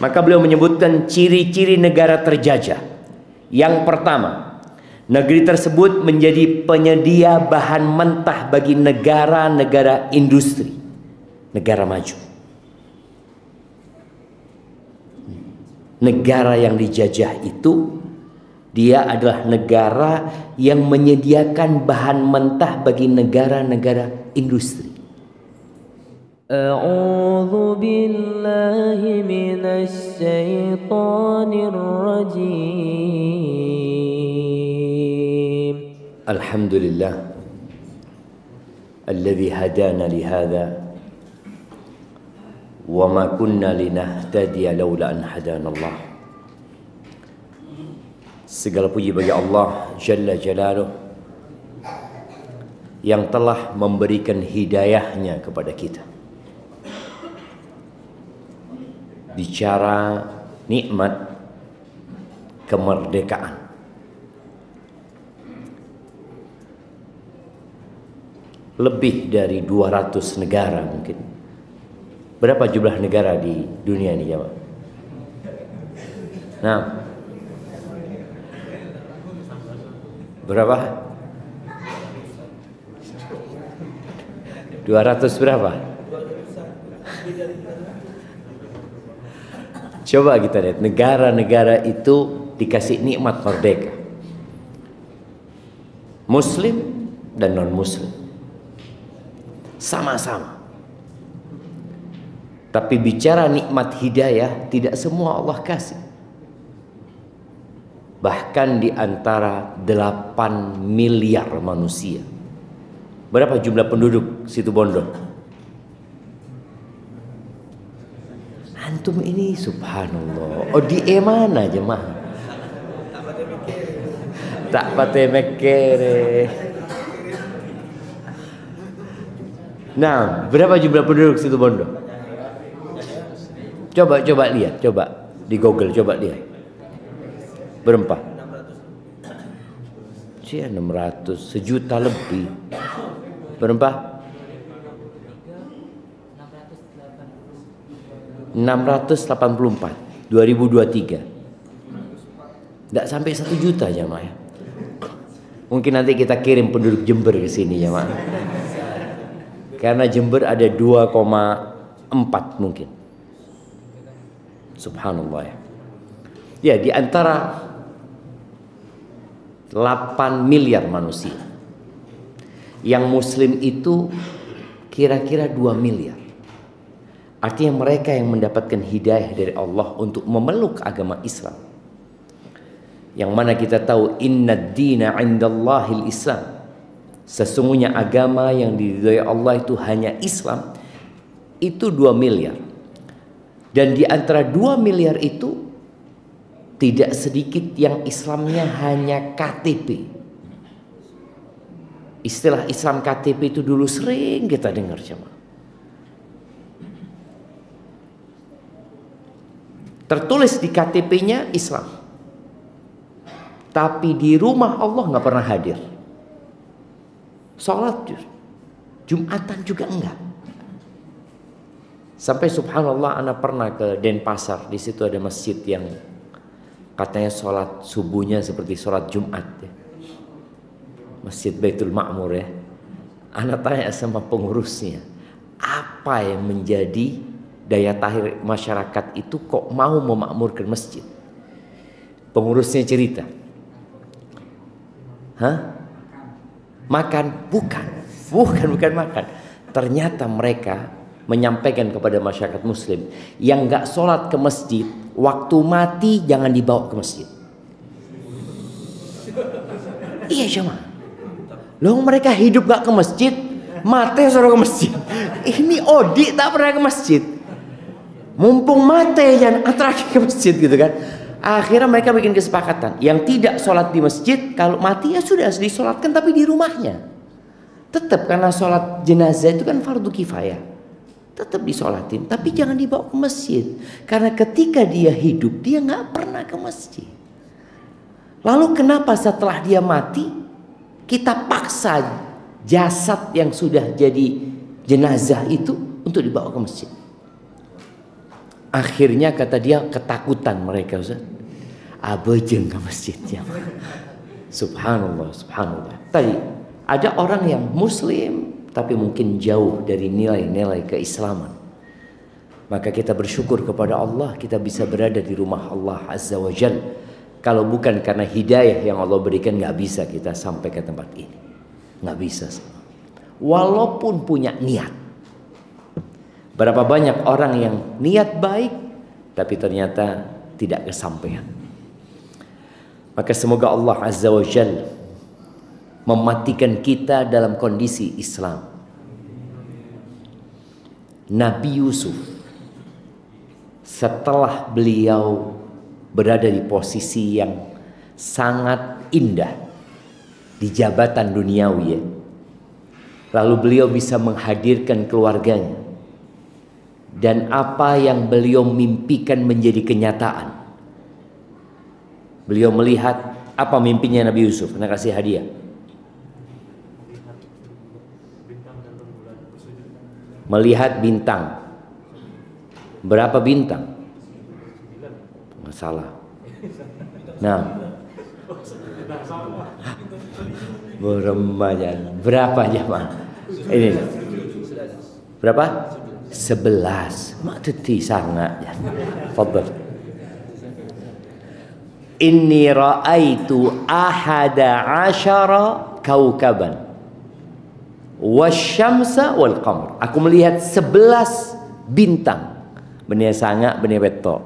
Maka beliau menyebutkan ciri-ciri negara terjajah. Yang pertama, negeri tersebut menjadi penyedia bahan mentah bagi negara-negara industri, negara maju. Negara yang dijajah itu, dia adalah negara yang menyediakan bahan mentah bagi negara-negara industri. A'udzu billahi minasy syaithanir rajim. Alhamdulillah alladzi hadana li hadza wa ma kunna linahtadiya laula an hadana Allah. Segala puji bagi Allah Jalla Jalaluh yang telah memberikan hidayahnya kepada kita. Bicara nikmat kemerdekaan, lebih dari 200 negara mungkin. Berapa jumlah negara di dunia ini, jemaah? Nah, berapa? 200 berapa? Coba kita lihat negara-negara itu dikasih nikmat merdeka, Muslim dan non-Muslim sama-sama. Tapi bicara nikmat hidayah, tidak semua Allah kasih. Bahkan di antara 8 miliar manusia, berapa jumlah penduduk situ Bondo? Antum ini subhanallah. Oh, di mana jemaah? Tak pate mekere. Nah, berapa jumlah penduduk situ Bondo? Coba lihat, coba di Google, coba lihat. Berapa? 600, sejuta lebih. Berapa? 684 2023. Tidak sampai 1 juta jemaah. Mungkin nanti kita kirim penduduk Jember ke sini jemaah. Karena Jember ada 2,4 mungkin. Subhanallah ya. Ya, di antara 8 miliar manusia, yang muslim itu kira-kira 2 miliar. Artinya mereka yang mendapatkan hidayah dari Allah untuk memeluk agama Islam. Yang mana kita tahu innad dina 'indallahil Islam. Sesungguhnya agama yang diridhai Allah itu hanya Islam. Itu 2 miliar. Dan di antara 2 miliar itu tidak sedikit yang Islamnya hanya KTP. Istilah Islam KTP itu dulu sering kita dengar jemaah. Tertulis di KTP-nya Islam, tapi di rumah Allah nggak pernah hadir. Sholat Jumatan juga enggak. Sampai subhanallah, anak pernah ke Denpasar. Di situ ada masjid yang katanya sholat subuhnya seperti sholat Jumat ya. Masjid Baitul Ma'mur ya. Anak tanya sama pengurusnya, apa yang menjadi daya tarik masyarakat itu kok mau memakmurkan masjid? Pengurusnya cerita, makan? Bukan makan. Ternyata mereka menyampaikan kepada masyarakat muslim, yang gak sholat ke masjid, waktu mati jangan dibawa ke masjid. Iya jemaah. Loh, mereka hidup gak ke masjid, mati suruh ke masjid. Ini Odi tak pernah ke masjid. Mumpung mati jangan atraki ke masjid gitu kan. Akhirnya mereka bikin kesepakatan, yang tidak sholat di masjid kalau mati ya sudah disolatkan tapi di rumahnya. Tetap karena sholat jenazah itu kan fardu kifayah, tetap disolatin tapi jangan dibawa ke masjid. Karena ketika dia hidup dia nggak pernah ke masjid. Lalu kenapa setelah dia mati kita paksa jasad yang sudah jadi jenazah itu untuk dibawa ke masjid? Akhirnya kata dia ketakutan mereka, Ustaz. Abejeng ke masjidnya. Subhanallah, subhanallah. Tadi ada orang yang muslim tapi mungkin jauh dari nilai-nilai keislaman. Maka kita bersyukur kepada Allah kita bisa berada di rumah Allah Azza wa Jal. Kalau bukan karena hidayah yang Allah berikan, nggak bisa kita sampai ke tempat ini. Nggak bisa. Walaupun punya niat. Berapa banyak orang yang niat baik tapi ternyata tidak kesampaian. Maka semoga Allah Azza wa Jal mematikan kita dalam kondisi Islam. Nabi Yusuf setelah beliau berada di posisi yang sangat indah di jabatan duniawi ya, lalu beliau bisa menghadirkan keluarganya, dan apa yang beliau mimpikan menjadi kenyataan. Beliau melihat apa mimpinya Nabi Yusuf, nak kasih hadiah. Melihat bintang. Berapa bintang? Masalah. Nah, berapa jemaah? Ini berapa? 11. Mak teti sangat. Fadhal. Inni ra'aitu ahada asyara kaukaban wasyamsa wal qamar. Aku melihat 11 bintang. Benih sangat, benih betok.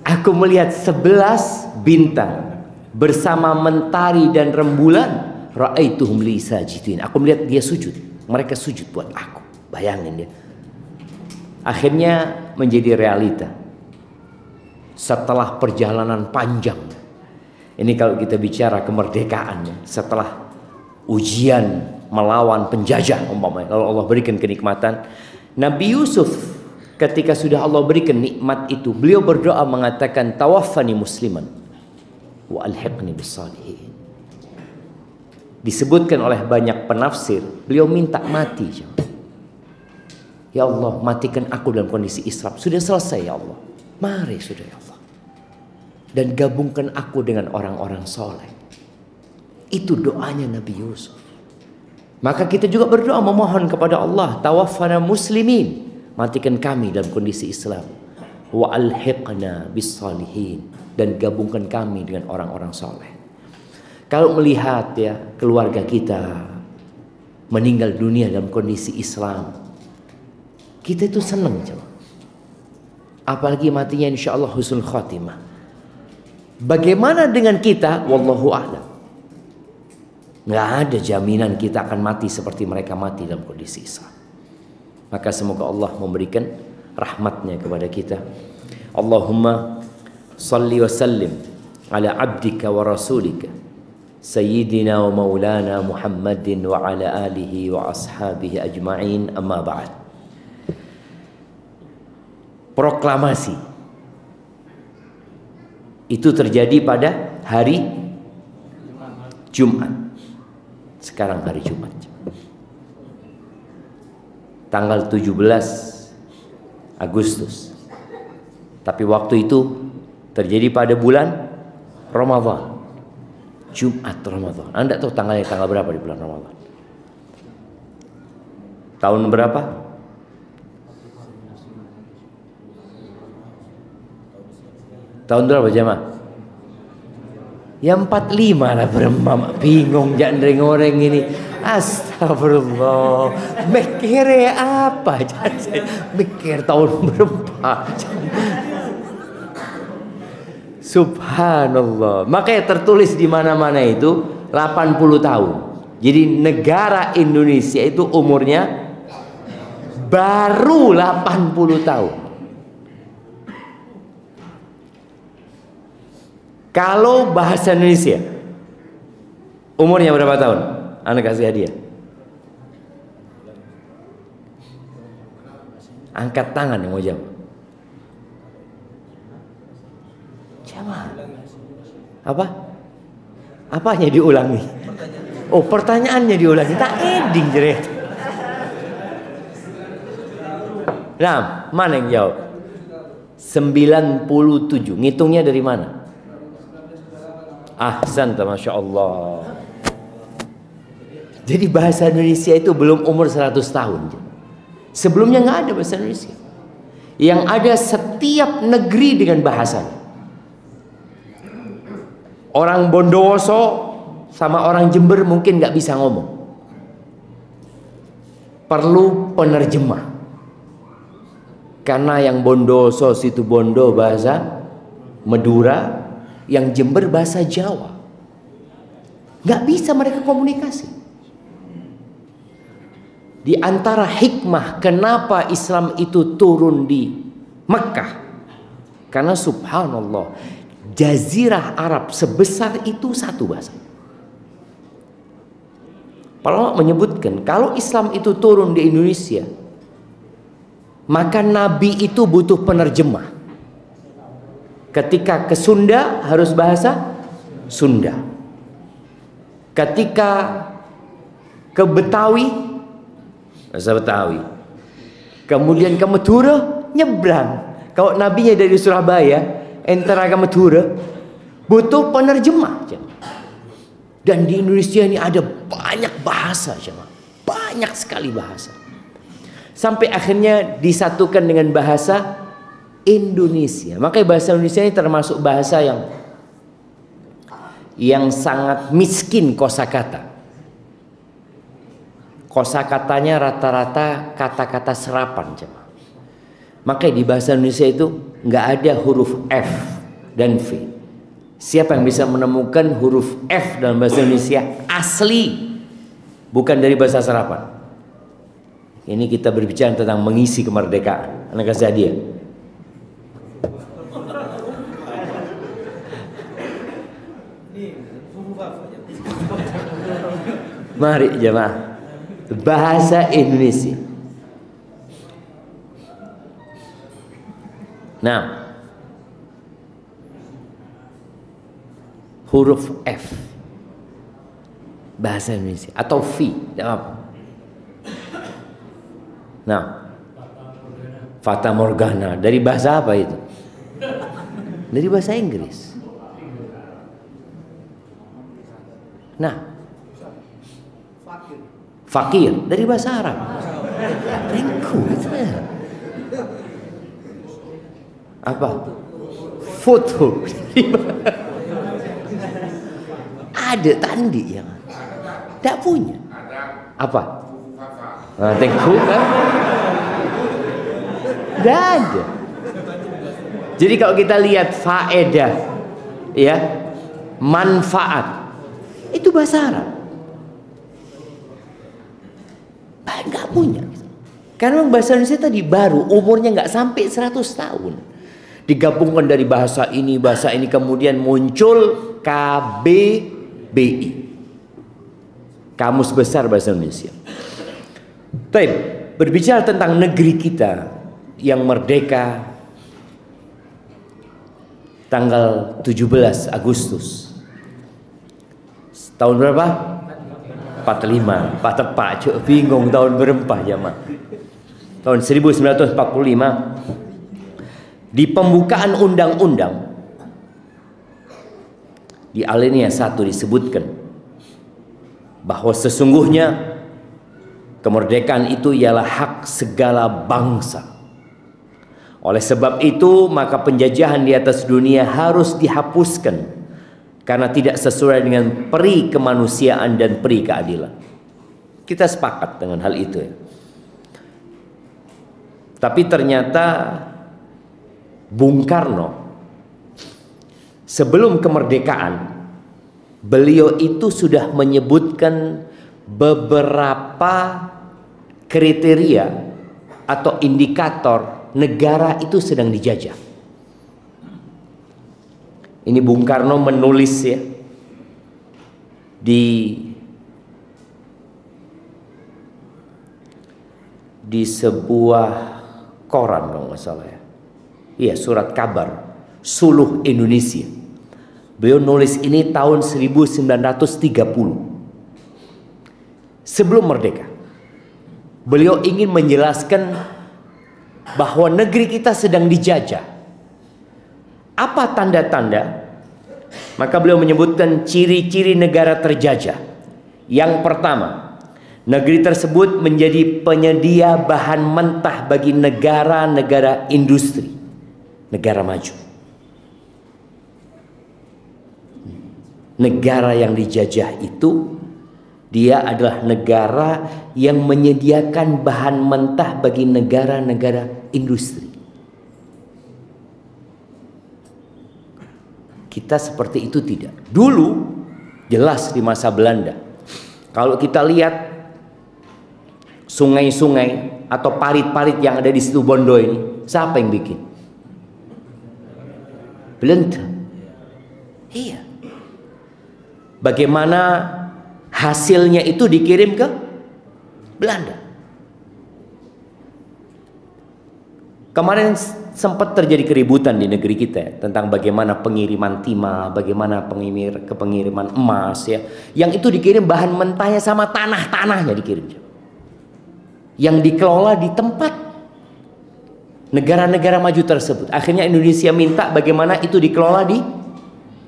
Aku melihat 11 bintang bersama mentari dan rembulan. Ra'aituhum li sajidin. Aku melihat dia sujud. Mereka sujud buat aku. Bayangin ya. Akhirnya menjadi realita. Setelah perjalanan panjang. Ini kalau kita bicara kemerdekaan ya. Setelah ujian melawan penjajah umpamanya. Lalu Allah berikan kenikmatan. Nabi Yusuf ketika sudah Allah berikan nikmat itu, beliau berdoa mengatakan tawaffani musliman wa alhiqni bis-shalihin. Disebutkan oleh banyak penafsir, beliau minta mati. Ya Allah, matikan aku dalam kondisi Islam. Sudah selesai ya Allah. Mari sudah ya Allah. Dan gabungkan aku dengan orang-orang soleh. Itu doanya Nabi Yusuf. Maka kita juga berdoa memohon kepada Allah, tawaffana muslimin, matikan kami dalam kondisi Islam. Wa alhiqna bis-shalihin, dan gabungkan kami dengan orang-orang soleh. Kalau melihat ya keluarga kita meninggal dunia dalam kondisi Islam, kita itu senang coba. Apalagi matinya insya Allah husnul khotimah. Bagaimana dengan kita? Wallahu a'lam. Nggak ada jaminan kita akan mati seperti mereka mati dalam kondisi Islam. Maka semoga Allah memberikan rahmatnya kepada kita. Allahumma salli wa sallim ala abdika wa rasulika Sayyidina wa maulana Muhammadin wa ala alihi wa ashabihi ajma'in, amma ba'd. Proklamasi itu terjadi pada hari Jumat. Sekarang hari Jumat, tanggal 17 Agustus. Tapi waktu itu terjadi pada bulan Ramadan, Jumat Ramadan. Anda tahu tanggalnya tanggal berapa di bulan Ramadan? Tahun berapa? Tahun berapa jemaah? Ya 45 lah, beremam. Bingung jangan ngoreng ini. Astagfirullah. Mikir apa? Mikir tahun berapa? Subhanallah. Makanya tertulis di mana-mana itu 80 tahun. Jadi negara Indonesia itu umurnya baru 80 tahun. Kalau bahasa Indonesia umurnya berapa tahun? Anda kasih hadiah. Angkat tangan yang mau jawab. Jawab. Apa? Apanya diulangi? Oh, pertanyaannya diulangi. Tak ending jeret. Nah, mana yang jawab? 97. Ngitungnya dari mana? Ahsanta, Masya Allah. Jadi bahasa Indonesia itu belum umur 100 tahun. Sebelumnya nggak ada bahasa Indonesia. Yang ada setiap negeri dengan bahasanya. Orang Bondowoso sama orang Jember mungkin nggak bisa ngomong. Perlu penerjemah. Karena yang Bondowoso situ Bondo bahasa Madura, yang Jember bahasa Jawa. Nggak bisa mereka komunikasi. Di antara hikmah kenapa Islam itu turun di Mekah, karena subhanallah, Jazirah Arab sebesar itu satu bahasa. Para ulama menyebutkan kalau Islam itu turun di Indonesia, maka Nabi itu butuh penerjemah. Ketika ke Sunda harus bahasa Sunda. Ketika ke Betawi bahasa Betawi. Kemudian ke Madura nyebrang. Kalau nabinya dari Surabaya, antara ke Madura butuh penerjemah. Dan di Indonesia ini ada banyak bahasa, banyak sekali bahasa. Sampai akhirnya disatukan dengan bahasa Indonesia. Makanya bahasa Indonesia ini termasuk bahasa yang sangat miskin kosakata. Kosakatanya rata-rata kata-kata serapan. Makanya di bahasa Indonesia itu nggak ada huruf F dan V. Siapa yang bisa menemukan huruf F dalam bahasa Indonesia asli, bukan dari bahasa serapan? Ini kita berbicara tentang mengisi kemerdekaan. Anak kasih hadiah. Mari jemaah. Bahasa Indonesia. Nah, huruf F bahasa Indonesia atau V, tidak apa. Nah, Fata Morgana dari bahasa apa itu? Dari bahasa Inggris. Nah, fakir dari bahasa Arab. Tengku itu ya. Apa? Foto. Ada tandi yang tidak punya. Apa? Nah, tengku kan? Tidak ada. Jadi kalau kita lihat faedah, ya, manfaat, itu bahasa Arab. Nggak punya. Karena bahasa Indonesia tadi baru, umurnya nggak sampai 100 tahun. Digabungkan dari bahasa ini, kemudian muncul KBBI, Kamus Besar Bahasa Indonesia. Baik, berbicara tentang negeri kita yang merdeka tanggal 17 Agustus tahun berapa? 45, Pak tepak, cuk bingung tahun berapa jemaah. Tahun 1945 di pembukaan undang-undang di alinea 1 disebutkan bahwa sesungguhnya kemerdekaan itu ialah hak segala bangsa. Oleh sebab itu maka penjajahan di atas dunia harus dihapuskan karena tidak sesuai dengan peri kemanusiaan dan peri keadilan. Kita sepakat dengan hal itu ya. Tapi ternyata Bung Karno sebelum kemerdekaan beliau itu sudah menyebutkan beberapa kriteria atau indikator negara itu sedang dijajah. Ini Bung Karno menulis ya di sebuah koran kalau nggak salah ya. Iya, surat kabar Suluh Indonesia. Beliau nulis ini tahun 1930. Sebelum merdeka. Beliau ingin menjelaskan bahwa negeri kita sedang dijajah. Apa tanda-tanda? Maka beliau menyebutkan ciri-ciri negara terjajah. Yang pertama, negeri tersebut menjadi penyedia bahan mentah bagi negara-negara industri, negara maju. Negara yang dijajah itu, dia adalah negara yang menyediakan bahan mentah bagi negara-negara industri. Kita seperti itu tidak. Dulu jelas di masa Belanda, kalau kita lihat sungai-sungai atau parit-parit yang ada di situ Bondo ini, siapa yang bikin? Belanda. Iya. Bagaimana hasilnya itu dikirim ke Belanda. Kemarin sempat terjadi keributan di negeri kita tentang bagaimana pengiriman timah, bagaimana pengiriman emas ya. Yang itu dikirim bahan mentahnya sama tanah-tanahnya dikirim. Yang dikelola di tempat negara-negara maju tersebut. Akhirnya Indonesia minta bagaimana itu dikelola di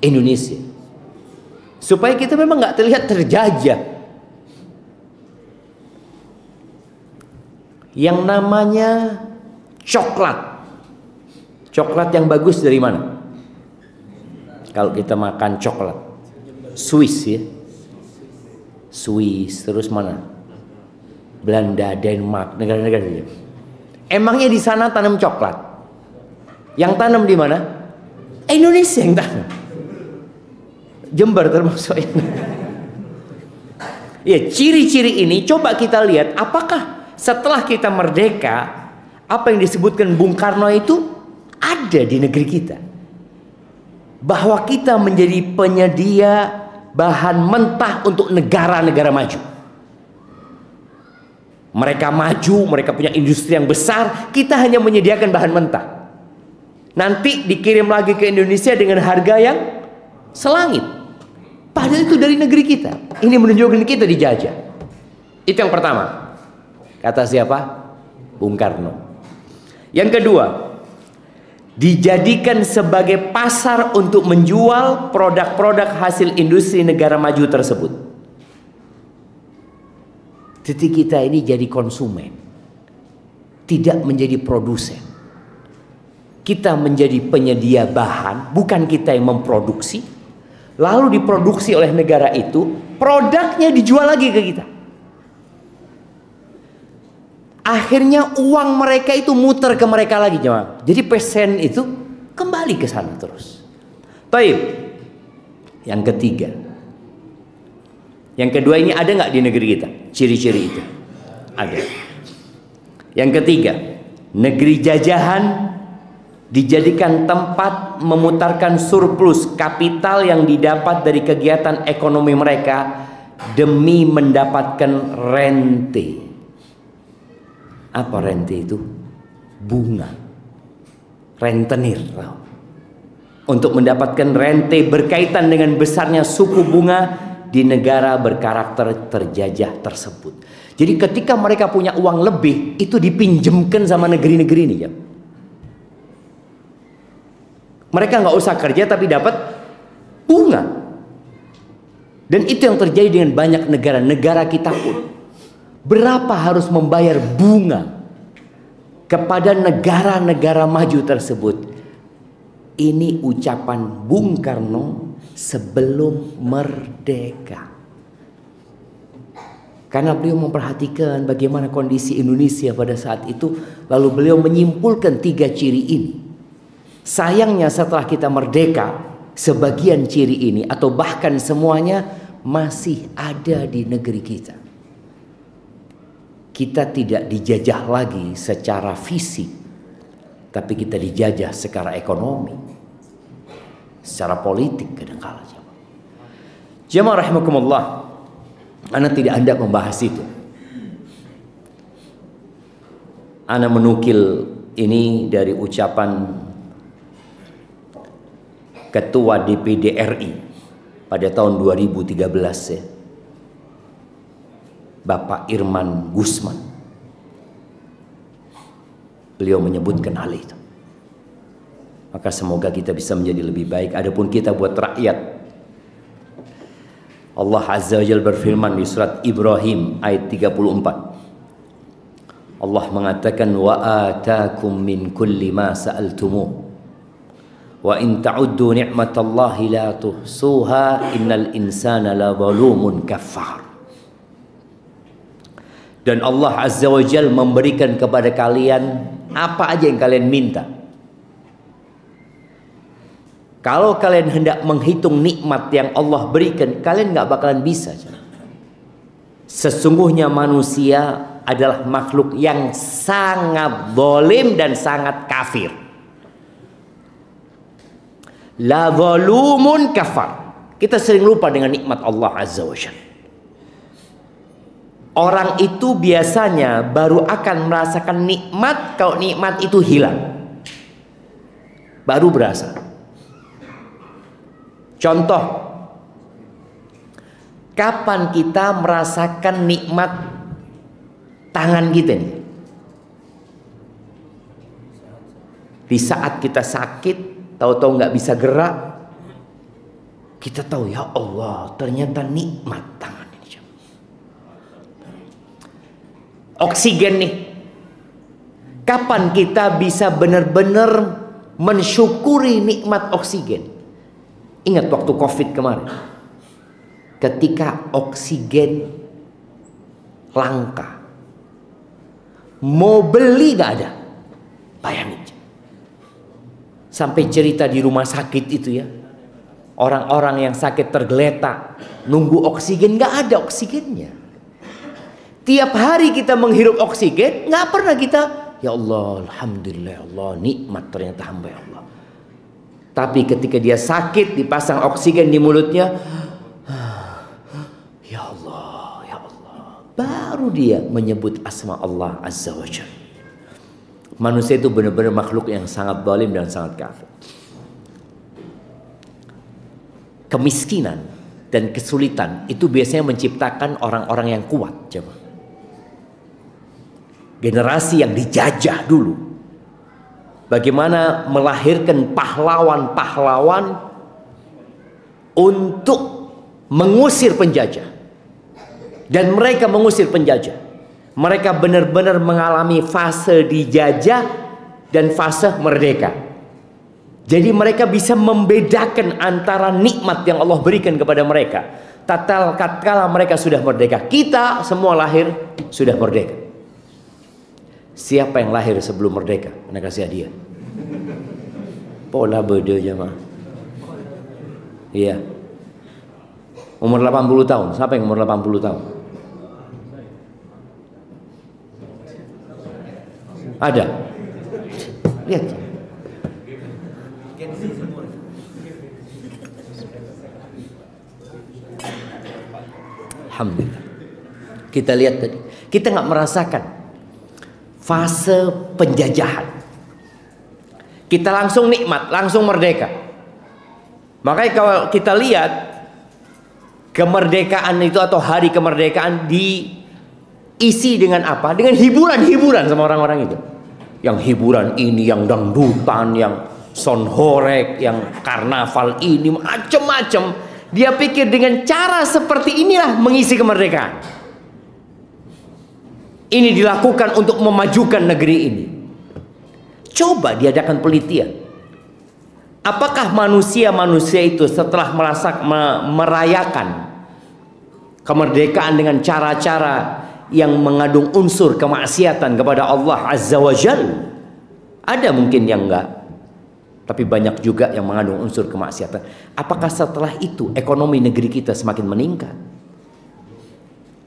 Indonesia. Supaya kita memang nggak terlihat terjajah. Yang namanya coklat. Coklat yang bagus dari mana? Kalau kita makan coklat, Swiss ya, Swiss, terus mana? Belanda, Denmark, negara-negara itu. Emangnya di sana tanam coklat? Yang tanam di mana? Indonesia yang tanam. Jember termasuk. Ya, ciri-ciri ini coba kita lihat apakah setelah kita merdeka apa yang disebutkan Bung Karno itu ada di negeri kita, bahwa kita menjadi penyedia bahan mentah untuk negara-negara maju. Mereka maju, mereka punya industri yang besar, kita hanya menyediakan bahan mentah. Nanti dikirim lagi ke Indonesia dengan harga yang selangit. Padahal itu dari negeri kita. Ini menunjukkan kita dijajah. Itu yang pertama. Kata siapa? Bung Karno. Yang kedua, dijadikan sebagai pasar untuk menjual produk-produk hasil industri negara maju tersebut. Jadi kita ini jadi konsumen, tidak menjadi produsen. Kita menjadi penyedia bahan, bukan kita yang memproduksi. Lalu diproduksi oleh negara itu, produknya dijual lagi ke kita. Akhirnya uang mereka itu muter ke mereka lagi, jemaah. Jadi pesen itu kembali ke sana terus. Baik. Yang ketiga. Yang kedua ini ada nggak di negeri kita? Ciri-ciri itu. Ada. Yang ketiga, negeri jajahan dijadikan tempat memutarkan surplus kapital yang didapat dari kegiatan ekonomi mereka demi mendapatkan rente. Apa rente itu? Bunga. Rentenir. Untuk mendapatkan rente berkaitan dengan besarnya suku bunga di negara berkarakter terjajah tersebut. Jadi ketika mereka punya uang lebih, itu dipinjemkan sama negeri-negeri ini ya. Mereka nggak usah kerja tapi dapat bunga. Dan itu yang terjadi dengan banyak negara kita pun. Berapa harus membayar bunga kepada negara-negara maju tersebut? Ini ucapan Bung Karno sebelum merdeka. Karena beliau memperhatikan bagaimana kondisi Indonesia pada saat itu, lalu beliau menyimpulkan 3 ciri ini. Sayangnya setelah kita merdeka, sebagian ciri ini atau bahkan semuanya masih ada di negeri kita. Kita tidak dijajah lagi secara fisik, tapi kita dijajah secara ekonomi, secara politik kadang-kala. Jemaah rahimakumullah, ana tidak hendak membahas itu. Ana menukil ini dari ucapan Ketua DPD RI pada tahun 2013 ya, Bapak Irman Gusman. beliau menyebutkan hal itu. Maka semoga kita bisa menjadi lebih baik. Adapun kita buat rakyat, Allah Azza wa Jalla berfirman di surat Ibrahim ayat 34. Allah mengatakan, wa atakum min kulli ma sa'altumuh wa in ta'uddu ni'matallahi la tuhsuha innal insana la zalumun kafar. Dan Allah Azza wa Jalla memberikan kepada kalian apa aja yang kalian minta. Kalau kalian hendak menghitung nikmat yang Allah berikan, kalian nggak bakalan bisa. Sesungguhnya manusia adalah makhluk yang sangat zalim dan sangat kafir. La zalumun kafar. Kita sering lupa dengan nikmat Allah Azza wa Jalla. Orang itu biasanya baru akan merasakan nikmat kalau nikmat itu hilang. Baru berasa. Contoh, kapan kita merasakan nikmat tangan kita nih? Di saat kita sakit, tahu-tahu nggak bisa gerak, kita tahu ya Allah, ternyata nikmat tangan ini. Oksigen nih, kapan kita bisa benar-benar mensyukuri nikmat oksigen? Ingat waktu COVID kemarin, ketika oksigen langka, mau beli gak ada. Bayangin, sampai cerita di rumah sakit itu ya, orang-orang yang sakit tergeletak nunggu oksigen, gak ada oksigennya. Tiap hari kita menghirup oksigen, gak pernah kita, ya Allah, alhamdulillah, ya Allah, nikmat ternyata hamba ya Allah. Tapi ketika dia sakit, dipasang oksigen di mulutnya, ya Allah, ya Allah, baru dia menyebut asma Allah Azza wa Jalla. Manusia itu benar-benar makhluk yang sangat zalim dan sangat kafir. Kemiskinan dan kesulitan itu biasanya menciptakan orang-orang yang kuat. Coba. Generasi yang dijajah dulu, bagaimana melahirkan pahlawan-pahlawan untuk mengusir penjajah. Dan mereka mengusir penjajah. Mereka benar-benar mengalami fase dijajah dan fase merdeka. Jadi mereka bisa membedakan antara nikmat yang Allah berikan kepada mereka. Tatkala mereka sudah merdeka. Kita semua lahir sudah merdeka. Siapa yang lahir sebelum merdeka? Anda kasih hadiah. Pola beda jemaah. Iya. Umur 80 tahun. Siapa yang umur 80 tahun? Ada. Lihat. Alhamdulillah. Kita lihat tadi. Kita nggak merasakan fase penjajahan. Kita langsung nikmat, langsung merdeka. Makanya kalau kita lihat kemerdekaan itu atau hari kemerdekaan diisi dengan apa? Dengan hiburan-hiburan sama orang-orang itu. Yang hiburan ini, yang dangdutan, yang sonhorek, yang karnaval ini, macam-macam. Dia pikir dengan cara seperti inilah mengisi kemerdekaan. Ini dilakukan untuk memajukan negeri ini. Coba diadakan penelitian. Apakah manusia-manusia itu setelah merayakan kemerdekaan dengan cara-cara yang mengandung unsur kemaksiatan kepada Allah Azza wa Jalla? Ada mungkin yang enggak, tapi banyak juga yang mengandung unsur kemaksiatan. Apakah setelah itu ekonomi negeri kita semakin meningkat?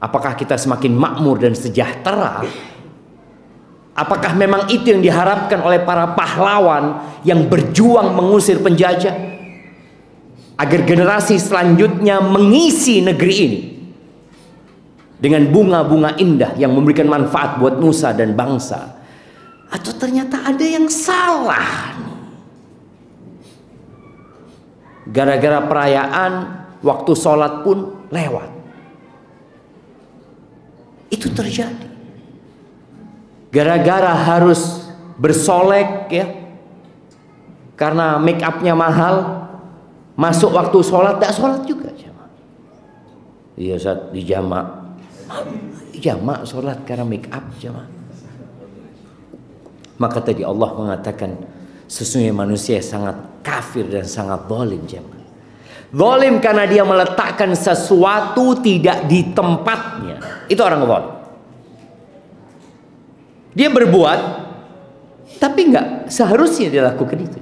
Apakah kita semakin makmur dan sejahtera? Apakah memang itu yang diharapkan oleh para pahlawan yang berjuang mengusir penjajah? Agar generasi selanjutnya mengisi negeri ini dengan bunga-bunga indah yang memberikan manfaat buat nusa dan bangsa. Atau ternyata ada yang salah? Gara-gara perayaan, waktu sholat pun lewat. Itu terjadi gara-gara harus bersolek ya, karena make upnya mahal, masuk waktu sholat tidak sholat juga. Iya Ustaz, di jamak sholat karena make up jamaah. Maka tadi Allah mengatakan sesungguhnya manusia sangat kafir dan sangat zalim jamaah. Zalim karena dia meletakkan sesuatu tidak di tempatnya. Itu orang zalim. Dia berbuat tapi nggak seharusnya dia lakukan itu.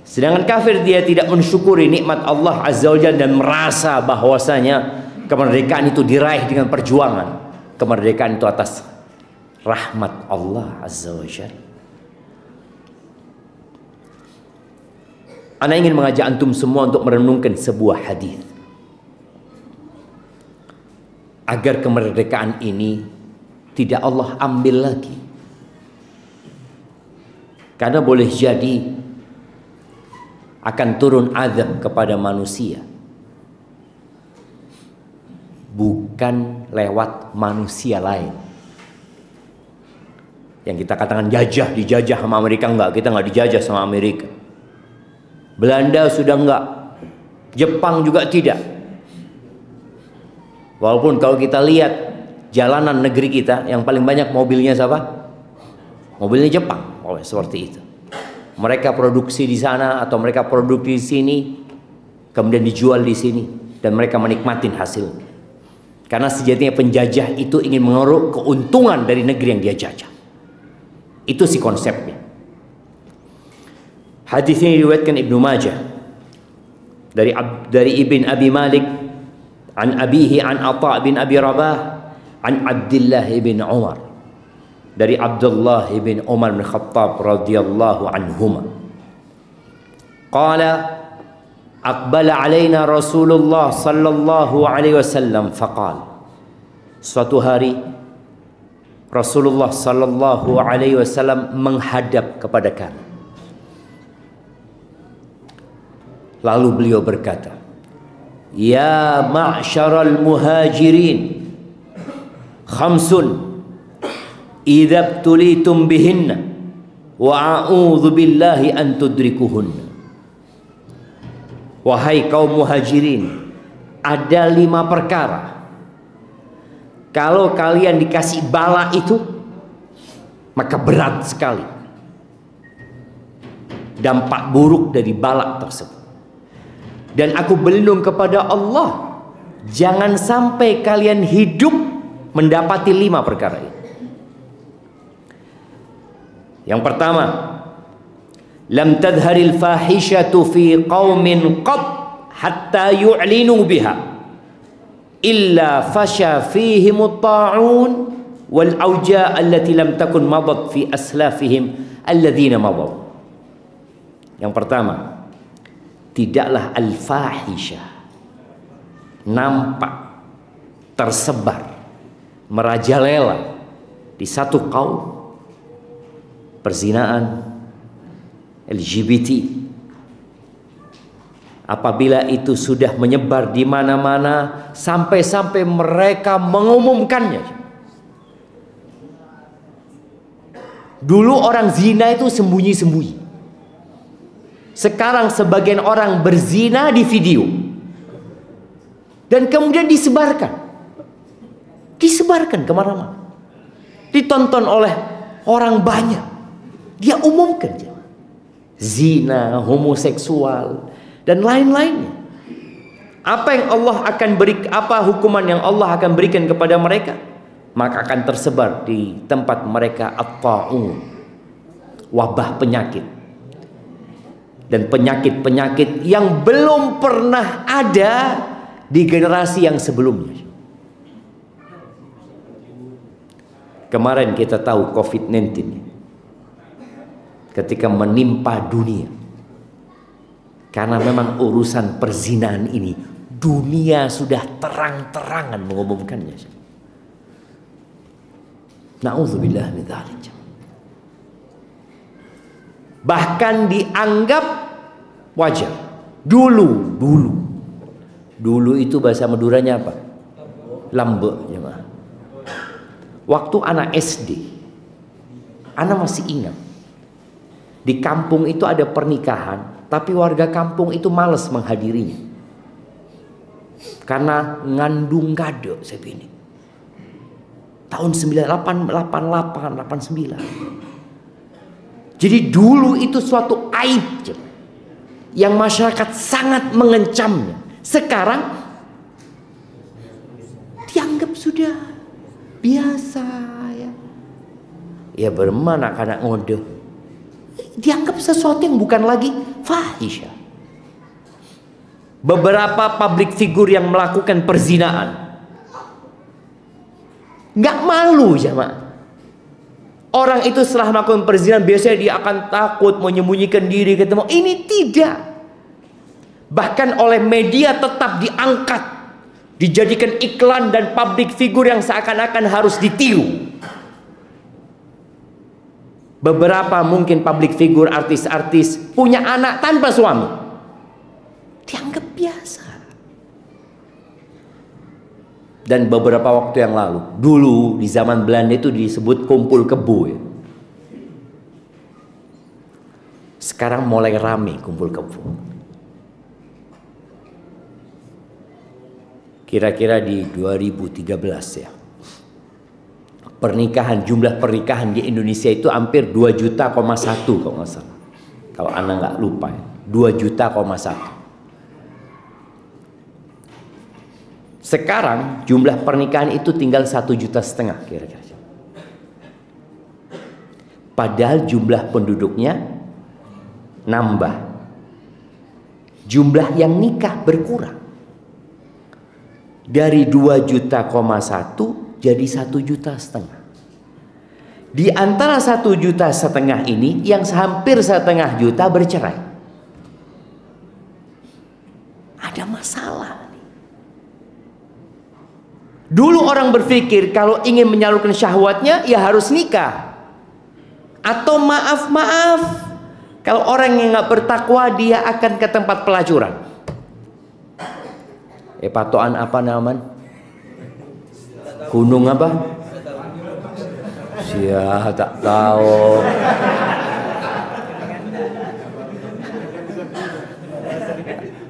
Sedangkan kafir dia tidak mensyukuri nikmat Allah Azza wa Jalla dan merasa bahwasanya kemerdekaan itu diraih dengan perjuangan. Kemerdekaan itu atas rahmat Allah Azza wa Jalla. Ana ingin mengajak antum semua untuk merenungkan sebuah hadis agar kemerdekaan ini tidak Allah ambil lagi. Karena boleh jadi akan turun azab kepada manusia, bukan lewat manusia lain. Yang kita katakan dijajah sama Amerika, enggak, kita enggak dijajah sama Amerika. Belanda sudah enggak, Jepang juga tidak. Walaupun kalau kita lihat jalanan negeri kita yang paling banyak mobilnya siapa? Mobilnya Jepang, seperti itu. Mereka produksi di sana atau mereka produksi di sini, kemudian dijual di sini, dan mereka menikmatin hasil. Karena sejatinya penjajah itu ingin mengeruk keuntungan dari negeri yang dia jajah. Itu si konsepnya. Hadis ini diriwayatkan Ibnu Majah dari Ibn Abi Malik an abihi an Atha bin Abi Rabah an Abdullah bin Umar. Dari Abdullah bin Umar bin Khattab radhiyallahu anhuma. Qala aqbala alaina Rasulullah sallallahu alaihi wasallam faqala. Suatu hari Rasulullah sallallahu alaihi wasallam menghadap kepada kami. Lalu beliau berkata, "Ya ma'syaral muhajirin, khamsun idza tulitum bihinna wa a'udzu billahi an tudrikuhunna." Wahai kaum muhajirin, ada 5 perkara kalau kalian dikasih bala itu maka berat sekali dampak buruk dari bala tersebut. Dan aku berlindung kepada Allah, jangan sampai kalian hidup mendapati 5 perkara ini. Yang pertama, lam tadharil fahishatu fi qaumin qad hatta yu'linu biha illa fasha fihim at-ta'un wal auja allati lam takun madat fi aslafihim alladhina madaw. Yang pertama, tidaklah al-fahisha nampak tersebar merajalela di satu kaum, perzinaan, LGBT, apabila itu sudah menyebar di mana-mana sampai-sampai mereka mengumumkannya. Dulu orang zina itu sembunyi-sembunyi. Sekarang sebagian orang berzina di video dan kemudian disebarkan kemana-mana, ditonton oleh orang banyak. Dia umumkan zina, homoseksual dan lain-lainnya. Apa yang Allah akan beri, apa hukuman yang Allah akan berikan kepada mereka? Maka akan tersebar di tempat mereka at-ta'un, wabah penyakit. Dan penyakit-penyakit yang belum pernah ada di generasi yang sebelumnya. Kemarin kita tahu COVID-19 ketika menimpa dunia, karena memang urusan perzinahan ini dunia sudah terang-terangan mengumumkannya. Na'udzubillah min dzalik. Bahkan dianggap wajar. Dulu itu bahasa Maduranya apa? Lambe, jemaah. Waktu anak SD, Ana masih ingat. Di kampung itu ada pernikahan, tapi warga kampung itu males menghadirinya. Karena ngandung gado ini. Tahun 88, 89. Jadi dulu itu suatu aib yang masyarakat sangat mengencamnya. Sekarang dianggap sudah biasa ya. Ya bermana anak ngode. Dianggap sesuatu yang bukan lagi fahisyah. Beberapa public figure yang melakukan perzinaan nggak malu jemaah. Orang itu setelah melakukan perzinahan biasanya dia akan takut menyembunyikan diri ketemu. Ini tidak. Bahkan oleh media tetap diangkat, dijadikan iklan dan public figure yang seakan-akan harus ditiru. Beberapa mungkin public figure, artis-artis punya anak tanpa suami, dianggap biasa. Dan beberapa waktu yang lalu, dulu di zaman Belanda itu disebut kumpul kebo ya. Sekarang mulai rame kumpul kebo. Kira-kira di 2013 ya. Jumlah pernikahan di Indonesia itu hampir 2,1 juta kalau nggak salah. Kalau Anda nggak lupa ya, 2,1 juta. Sekarang jumlah pernikahan itu tinggal 1,5 juta kira-kira. Padahal jumlah penduduknya nambah. Jumlah yang nikah berkurang. Dari 2,1 juta jadi 1,5 juta. Di antara 1,5 juta ini yang hampir 1,5 juta bercerai. Ada masalah. Dulu orang berpikir kalau ingin menyalurkan syahwatnya ya harus nikah. Atau maaf, kalau orang yang nggak bertakwa dia akan ke tempat pelacuran. Patokan apa namanya? Gunung apa? Sia tak tahu.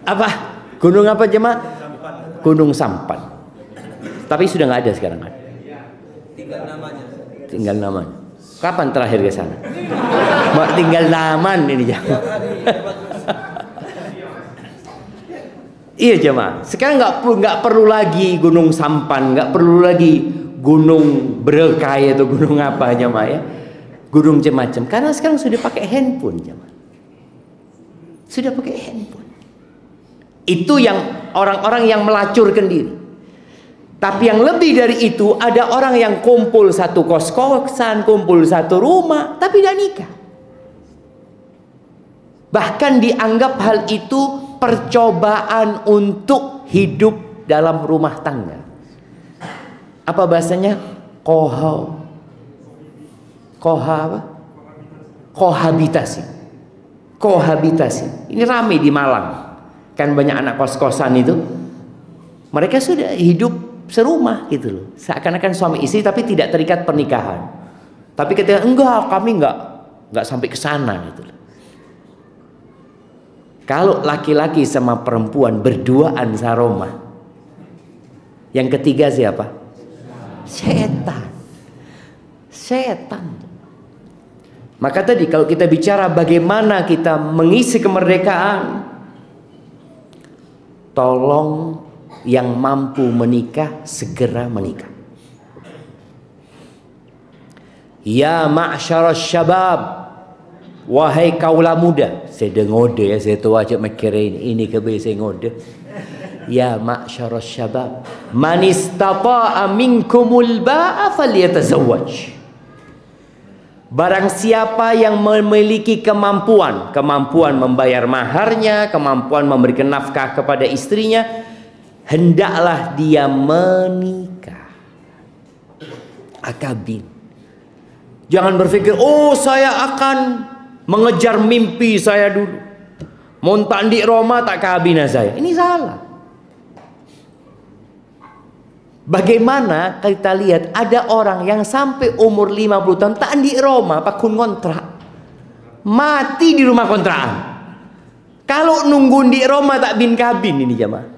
Apa? Gunung apa jemaah? Gunung Sampan. Tapi sudah nggak ada sekarang kan? Tinggal namanya. Kapan terakhir ke sana? Tinggal naman ini jemaah. Iya jemaah. Sekarang nggak perlu lagi Gunung Sampan, nggak perlu lagi Gunung Berekai atau gunung apa jemaah ya. Gunung macam-macam. Karena sekarang sudah pakai handphone jemaah. Sudah pakai handphone. Itu yang orang-orang yang melacurkan diri. Tapi yang lebih dari itu ada orang yang kumpul satu kos-kosan, kumpul satu rumah, tapi tidak nikah. Bahkan dianggap hal itu percobaan untuk hidup dalam rumah tangga. Apa bahasanya? Kohabitasi. Ini ramai di Malang. Kan banyak anak kos-kosan itu. Mereka sudah hidup serumah gitu loh. Seakan-akan suami istri tapi tidak terikat pernikahan. Tapi ketika kami enggak sampai ke sana gitu loh. Kalau laki-laki sama perempuan berduaan saroma, yang ketiga siapa? Setan. Maka tadi kalau kita bicara bagaimana kita mengisi kemerdekaan, tolong yang mampu menikah segera menikah. Ya ma'syarasy syabab, wahai kaula muda. Saya ngode ya, saya tahu aja mikirin ini kebe saya ngode. Ya ma'syarasy syabab, man istata'a minkumul ba'a falyatazawwaj. Barang siapa yang memiliki kemampuan membayar maharnya, kemampuan memberikan nafkah kepada istrinya, hendaklah dia menikah. Akabin. Jangan berpikir, saya akan mengejar mimpi saya dulu. Montan di Roma tak kabina saya. Ini salah. Bagaimana kita lihat ada orang yang sampai umur 50 tahun tak di Roma pakun kontrak, mati di rumah kontrakan. Kalau nunggu di Roma tak bin kabin ini jamaah.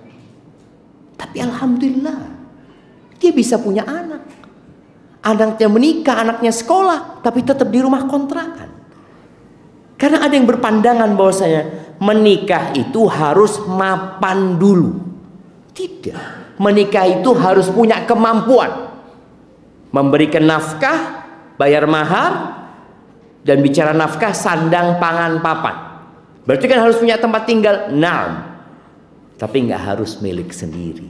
Tapi alhamdulillah dia bisa punya anak. Anaknya menikah, anaknya sekolah, tapi tetap di rumah kontrakan. Karena ada yang berpandangan bahwasanya menikah itu harus mapan dulu. Tidak. Menikah itu harus punya kemampuan memberikan nafkah, bayar mahar, dan bicara nafkah sandang pangan papan. Berarti kan harus punya tempat tinggal. Naam. Tapi nggak harus milik sendiri.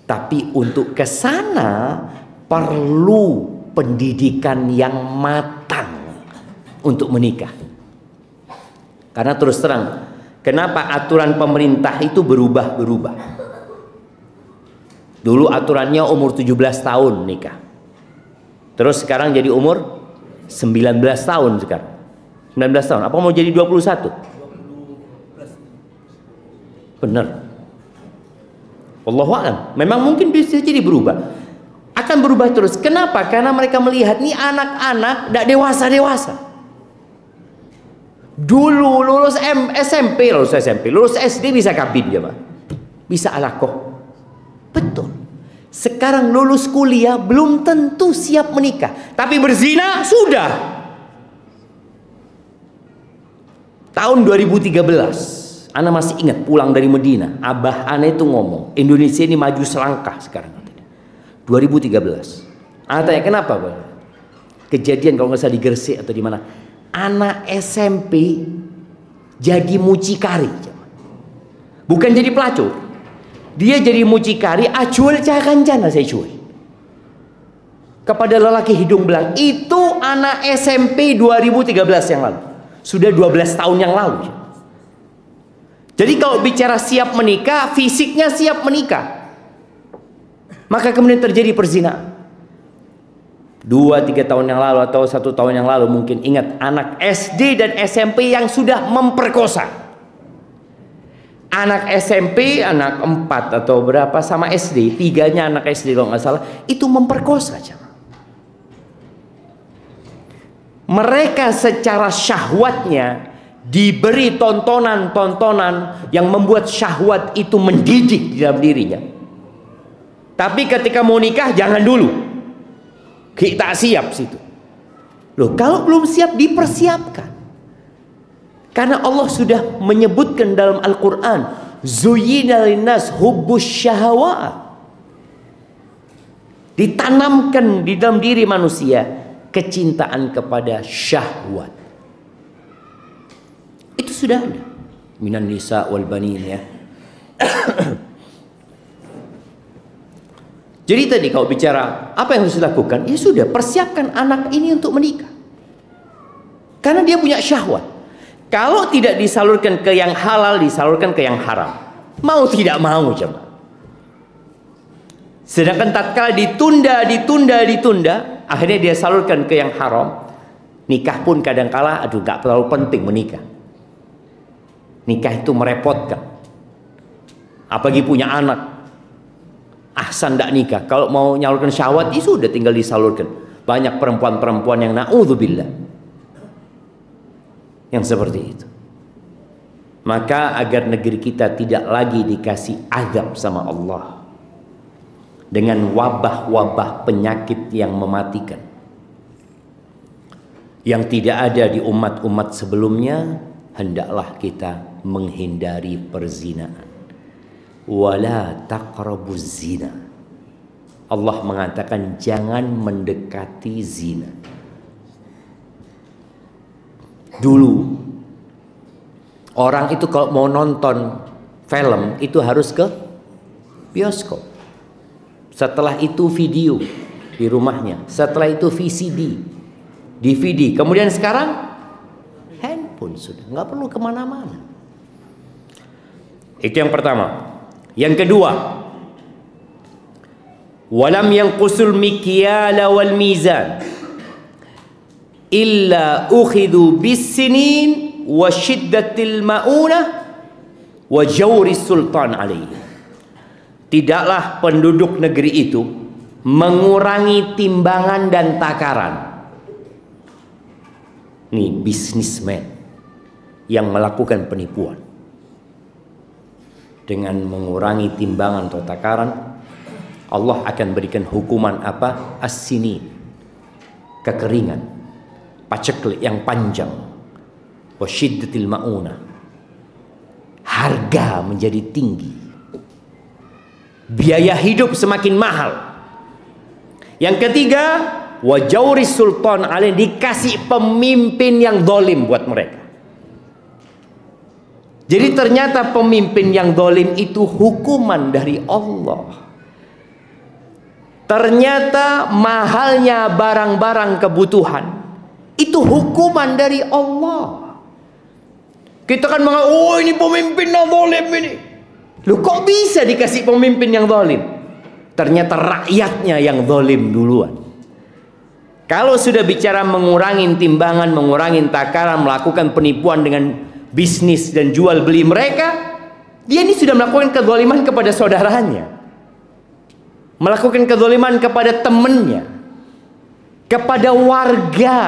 Tapi untuk ke sana perlu pendidikan yang matang untuk menikah. Karena terus terang, kenapa aturan pemerintah itu berubah-berubah? Dulu aturannya umur 17 tahun nikah. Terus sekarang jadi umur 19 tahun sekarang. 19 tahun. Apa mau jadi 21? Benar. Wallahu a'lam. Memang mungkin bisa jadi berubah. Akan berubah terus. Kenapa? Karena mereka melihat nih anak-anak tidak dewasa-dewasa. Dulu lulus SMP, lulus SD bisa kabin ya, Pak. Bisa alakoh. Betul. Sekarang lulus kuliah belum tentu siap menikah, tapi berzina sudah. Tahun 2013 Ana masih ingat pulang dari Medina, abah Ana itu ngomong, Indonesia ini maju selangkah sekarang. 2013. Ana tanya kenapa, Bang? Kejadian kalau nggak salah di Gresik atau di mana? Anak SMP jadi mucikari, bukan jadi pelacur. Dia jadi mucikari, acuel cakan jana saya cuy. Kepada lelaki hidung belang, itu anak SMP 2013 yang lalu. Sudah 12 tahun yang lalu. Jadi kalau bicara siap menikah, fisiknya siap menikah, maka kemudian terjadi perzinahan. 2-3 tahun yang lalu atau 1 tahun yang lalu mungkin ingat anak SD dan SMP yang sudah memperkosa. Anak SMP, anak 4 atau berapa sama SD, 3-nya anak SD kalau nggak salah, itu memperkosa. Mereka secara syahwatnya diberi tontonan-tontonan yang membuat syahwat itu mendidih di dalam dirinya. Tapi ketika mau nikah jangan dulu, kita siap situ. Loh, kalau belum siap dipersiapkan. Karena Allah sudah menyebutkan dalam Al-Quran, Zuyyina linnas hubbus syahawat. Ditanamkan di dalam diri manusia kecintaan kepada syahwat. Itu sudah ada. Minan nisa wal banin ya. Jadi tadi kalau bicara apa yang harus dilakukan, ya sudah persiapkan anak ini untuk menikah. Karena dia punya syahwat. Kalau tidak disalurkan ke yang halal, disalurkan ke yang haram. Mau tidak mau jemaah. Sedangkan tatkala ditunda, akhirnya dia salurkan ke yang haram. Nikah pun kadangkala aduh gak terlalu penting menikah. Nikah itu merepotkan. Apalagi punya anak. Ahsan tidak nikah. Kalau mau nyalurkan syahwat, itu sudah tinggal disalurkan. Banyak perempuan-perempuan yang na'udzubillah yang seperti itu. Maka agar negeri kita tidak lagi dikasih azab sama Allah dengan wabah-wabah penyakit yang mematikan yang tidak ada di umat-umat sebelumnya, hendaklah kita menghindari perzinahan. Wala taqrabuz zina. Allah mengatakan jangan mendekati zina. Dulu orang itu kalau mau nonton film itu harus ke bioskop. Setelah itu video di rumahnya. Setelah itu VCD, DVD. Kemudian sekarang handphone sudah, nggak perlu kemana-mana. Itu yang pertama. Yang kedua, walam yanqusul mikyala wal mizan illa ukhidhu bis-sinin wa shiddatil ma'unah wa jawri sultan alaihi. tidaklah penduduk negeri itu mengurangi timbangan dan takaran. Nih bisnismen yang melakukan penipuan dengan mengurangi timbangan atau takaran, Allah akan berikan hukuman apa? As-sinin, kekeringan, paceklik yang panjang, wasyiddatil ma'unah, harga menjadi tinggi, biaya hidup semakin mahal. Yang ketiga, wajauris sultan alaih, dikasih pemimpin yang zalim buat mereka. Jadi ternyata pemimpin yang zalim itu hukuman dari Allah. Ternyata mahalnya barang-barang kebutuhan itu hukuman dari Allah. Kita kan mengatakan, oh ini pemimpin yang zalim ini. Loh kok bisa dikasih pemimpin yang zalim? Ternyata rakyatnya yang zalim duluan. Kalau sudah bicara mengurangi timbangan, mengurangi takaran, melakukan penipuan dengan bisnis dan jual beli mereka, dia ini sudah melakukan kezaliman kepada saudaranya, melakukan kezaliman kepada temannya, kepada warga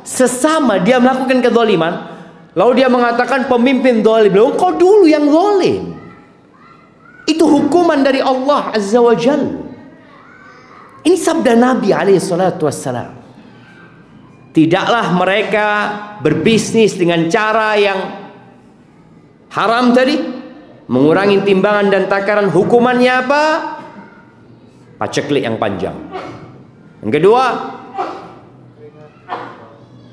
sesama. Dia melakukan kezaliman, lalu dia mengatakan pemimpin zalim. Loh kau dulu yang zalim. Itu hukuman dari Allah Azza wa Jalla. Ini sabda Nabi alaihi salatu wassalam. Tidaklah mereka berbisnis dengan cara yang haram tadi, mengurangi timbangan dan takaran. Hukumannya apa? Paceklik yang panjang. Yang kedua,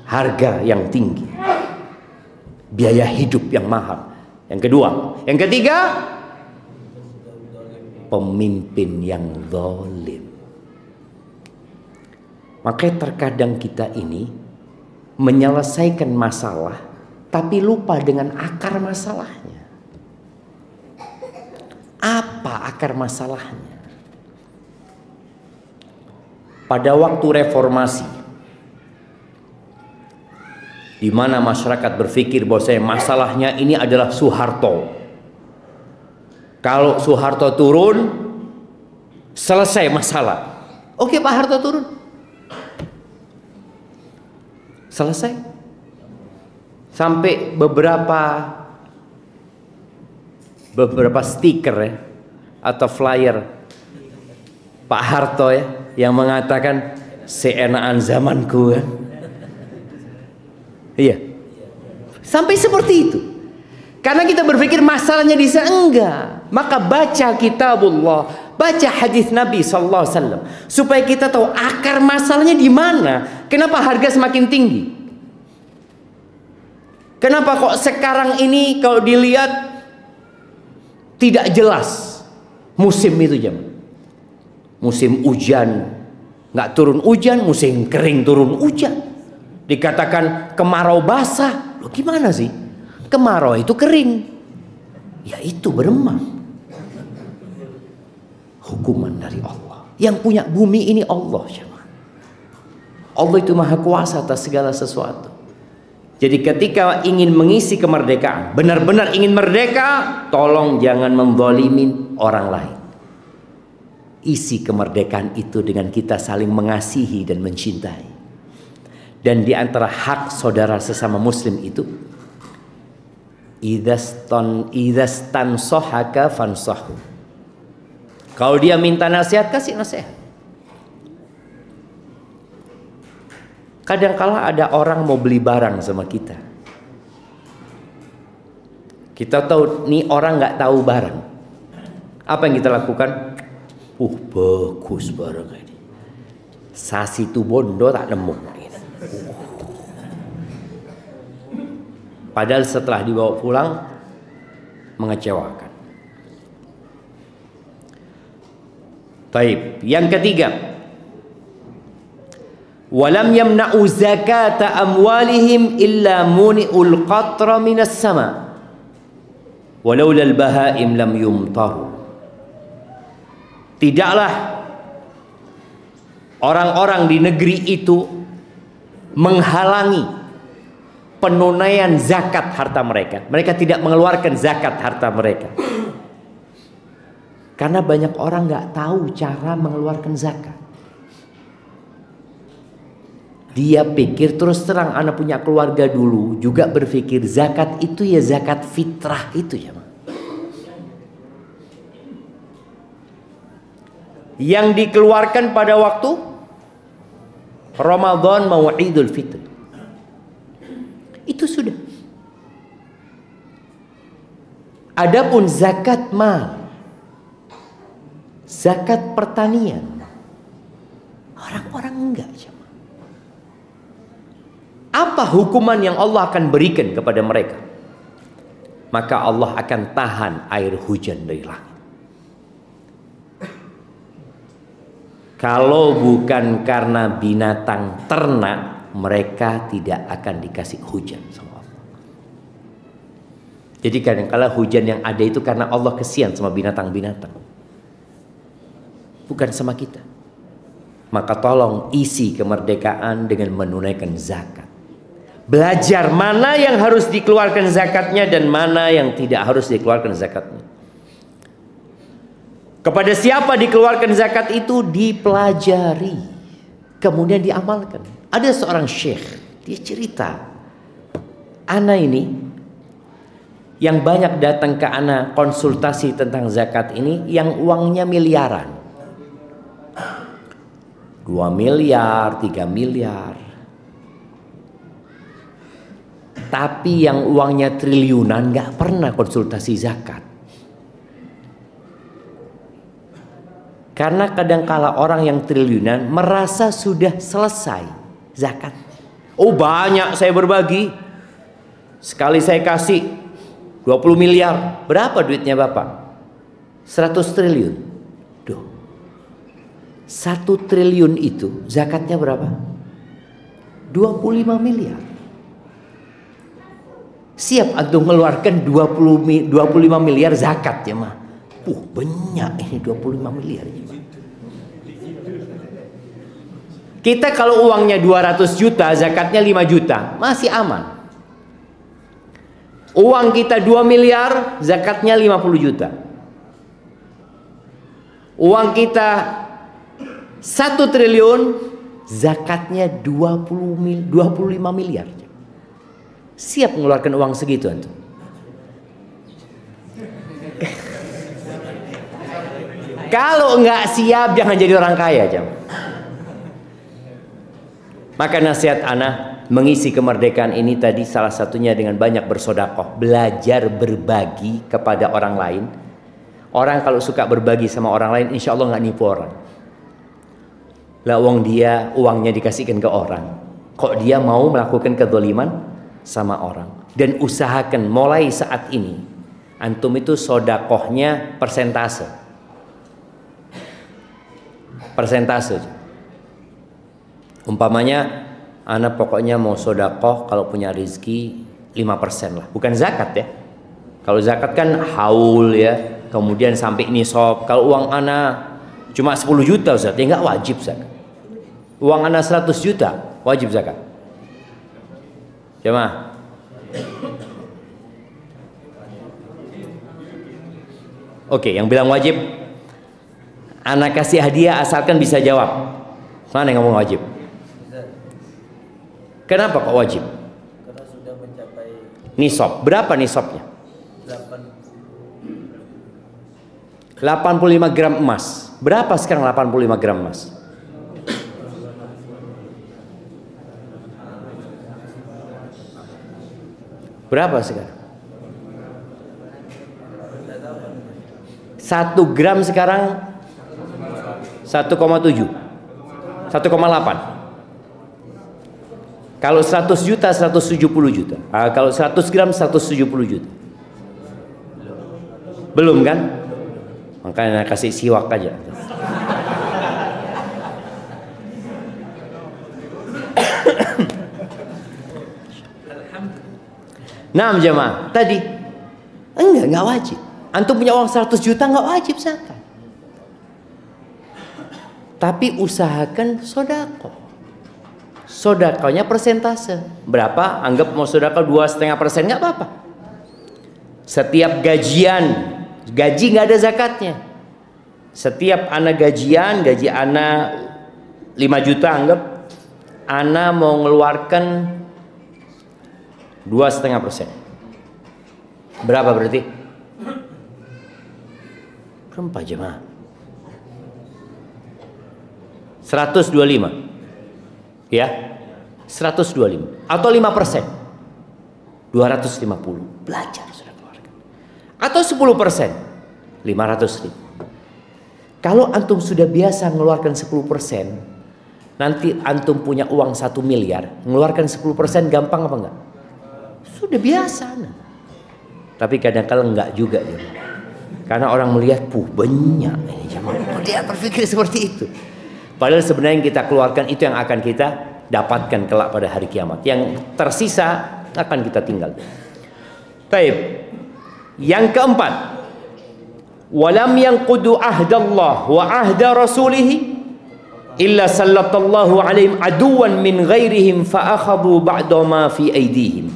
harga yang tinggi, biaya hidup yang mahal. Yang kedua. Yang ketiga, pemimpin yang zalim. Makanya terkadang kita ini menyelesaikan masalah tapi lupa dengan akar masalahnya. Apa akar masalahnya? Pada waktu reformasi, di mana masyarakat berpikir bahwa masalahnya ini adalah Soeharto. Kalau Soeharto turun, selesai masalah. Oke, Pak Harto turun, selesai. Sampai beberapa stiker ya, atau flyer Pak Harto ya, yang mengatakan seenaan zamanku kan. Iya, sampai seperti itu. Karena kita berpikir masalahnya di sana, enggak. Maka baca kitabullah, baca hadis Nabi sallallahu alaihi wasallam, supaya kita tahu akar masalahnya di mana. Kenapa harga semakin tinggi? Kenapa kok sekarang ini kalau dilihat tidak jelas musim itu jam. Musim hujan nggak turun hujan, musim kering turun hujan. Dikatakan kemarau basah. Loh gimana sih? Kemarau itu kering, ya itu beremah. Hukuman dari Allah. Yang punya bumi ini Allah. Allah itu maha kuasa atas segala sesuatu. Jadi ketika ingin mengisi kemerdekaan, benar-benar ingin merdeka, tolong jangan menzalimin orang lain. Isi kemerdekaan itu dengan kita saling mengasihi dan mencintai. Dan di antara hak saudara sesama muslim itu, idastan sohaka fansohu. Kalau dia minta nasihat, kasih nasihat. Kadang-kala ada orang mau beli barang sama kita. Kita tahu nih orang nggak tahu barang. Apa yang kita lakukan? Bagus barang ini. Sasi tu bondo tak nemu. Padahal setelah dibawa pulang mengecewakan. Taib. Yang ketiga, walam yamna'u zakata amwalihim illa muni'ul qatra minas sama walaula al-bahaim lam yumtaru. Tidaklah orang-orang di negeri itu menghalangi penunaian zakat harta mereka. Mereka tidak mengeluarkan zakat harta mereka. Karena banyak orang nggak tahu cara mengeluarkan zakat. Dia pikir, terus terang anak punya keluarga dulu juga berpikir zakat itu ya zakat fitrah itu ya. Yang dikeluarkan pada waktu Ramadan mau Idul Fitri. Itu sudah. Adapun zakat mal, zakat pertanian, orang-orang enggak. Apa hukuman yang Allah akan berikan kepada mereka? Maka Allah akan tahan air hujan dari langit. Kalau bukan karena binatang ternak, mereka tidak akan dikasih hujan sama Allah. Jadi kadang-kala hujan yang ada itu karena Allah kesian sama binatang-binatang, bukan sama kita. Maka tolong isi kemerdekaan dengan menunaikan zakat. Belajar mana yang harus dikeluarkan zakatnya dan mana yang tidak harus dikeluarkan zakatnya. Kepada siapa dikeluarkan zakat itu dipelajari, kemudian diamalkan. Ada seorang syekh, dia cerita, ana ini yang banyak datang ke ana konsultasi tentang zakat ini, yang uangnya miliaran, 2 miliar, 3 miliar. Tapi yang uangnya triliunan gak pernah konsultasi zakat. Karena kadangkala orang yang triliunan merasa sudah selesai zakat. Oh banyak saya berbagi, sekali saya kasih 20 miliar. Berapa duitnya Bapak? 100 triliun. Duh, 1 triliun itu zakatnya berapa? 25 miliar. Siap antum mengeluarkan 25 miliar zakat ya mah. Banyak ini 25 miliar ya, mah. Kita kalau uangnya 200 juta, zakatnya 5 juta, masih aman. Uang kita 2 miliar, zakatnya 50 juta. Uang kita 1 triliun, zakatnya 25 miliar. Siap mengeluarkan uang segitu antum? Kalau nggak siap jangan jadi orang kaya jam. Maka nasihat ana mengisi kemerdekaan ini tadi salah satunya dengan banyak bersedekah, belajar berbagi kepada orang lain. Orang kalau suka berbagi sama orang lain, insya Allah nggak nipu orang. Lah uangnya dikasihkan ke orang, kok dia mau melakukan kezaliman sama orang. Dan usahakan mulai saat ini antum itu sodakohnya persentase. Umpamanya anak pokoknya mau sodakoh kalau punya rezeki 5% lah, bukan zakat ya. Kalau zakat kan haul ya, kemudian sampai nisab. Kalau uang anak cuma 10 juta Ustaz, ya nggak wajib zakat. Uang anak 100 juta wajib zakat. Jemaah, oke, yang bilang wajib, anak kasih hadiah asalkan bisa jawab. Mana yang ngomong wajib? Kenapa kok wajib? Karena sudah mencapai nisab. Berapa nisabnya? 85 gram emas. Berapa sekarang 85 gram emas? Berapa sekarang? 1 gram sekarang 1,7, 1,8. Kalau 100 juta 170 juta. Kalau 100 gram 170 juta. Belum kan? Makanya kasih siwak aja. Nah jemaah, tadi enggak wajib. Antum punya uang 100 juta enggak wajib zakat. Tapi usahakan sedekah. Sedekahnya persentase. Berapa? Anggap mau sedekah 2,5%, enggak apa-apa. Setiap gaji enggak ada zakatnya. Setiap ana gajian, gaji ana 5 juta, anggap ana mau mengeluarkan 2,5%. Berapa berarti? Berapa jemaah? 125. Ya. 125 atau 5%. 250. Belajar sudah keluarkan. Atau 10%. 500.000. Kalau antum sudah biasa mengeluarkan 10%, nanti antum punya uang 1 miliar, mengeluarkan 10% gampang apa enggak? Sudah biasa. Tapi kadang-kadang enggak juga ya. Karena orang melihat, banyak ini jamaah. Dia berpikir seperti itu. Padahal sebenarnya yang kita keluarkan itu yang akan kita dapatkan kelak pada hari kiamat. Yang tersisa akan kita tinggal. Baik. Yang keempat, walam yanqudu ahdallah wa ahda rasulih illa sallallahu alaihim aduwan min ghairihim fa akhadhu ba'da ma fi aydihim.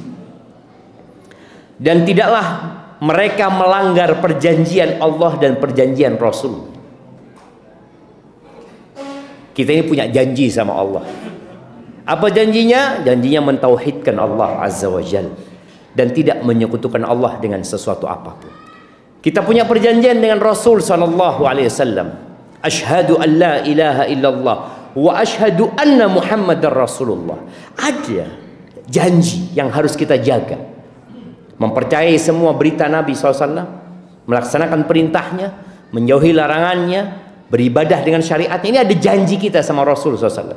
Dan tidaklah mereka melanggar perjanjian Allah dan perjanjian Rasul. Kita ini punya janji sama Allah. Apa janjinya? Janjinya mentauhidkan Allah Azza wa Jalla dan tidak menyekutukan Allah dengan sesuatu apapun. Kita punya perjanjian dengan Rasul sallallahu alaihi wasallam. Asyhadu an la ilaha illallah wa asyhadu anna Muhammadar Rasulullah. Ada janji yang harus kita jaga. Mempercayai semua berita Nabi SAW, melaksanakan perintahnya, menjauhi larangannya, beribadah dengan syariatnya. Ini ada janji kita sama Rasul SAW.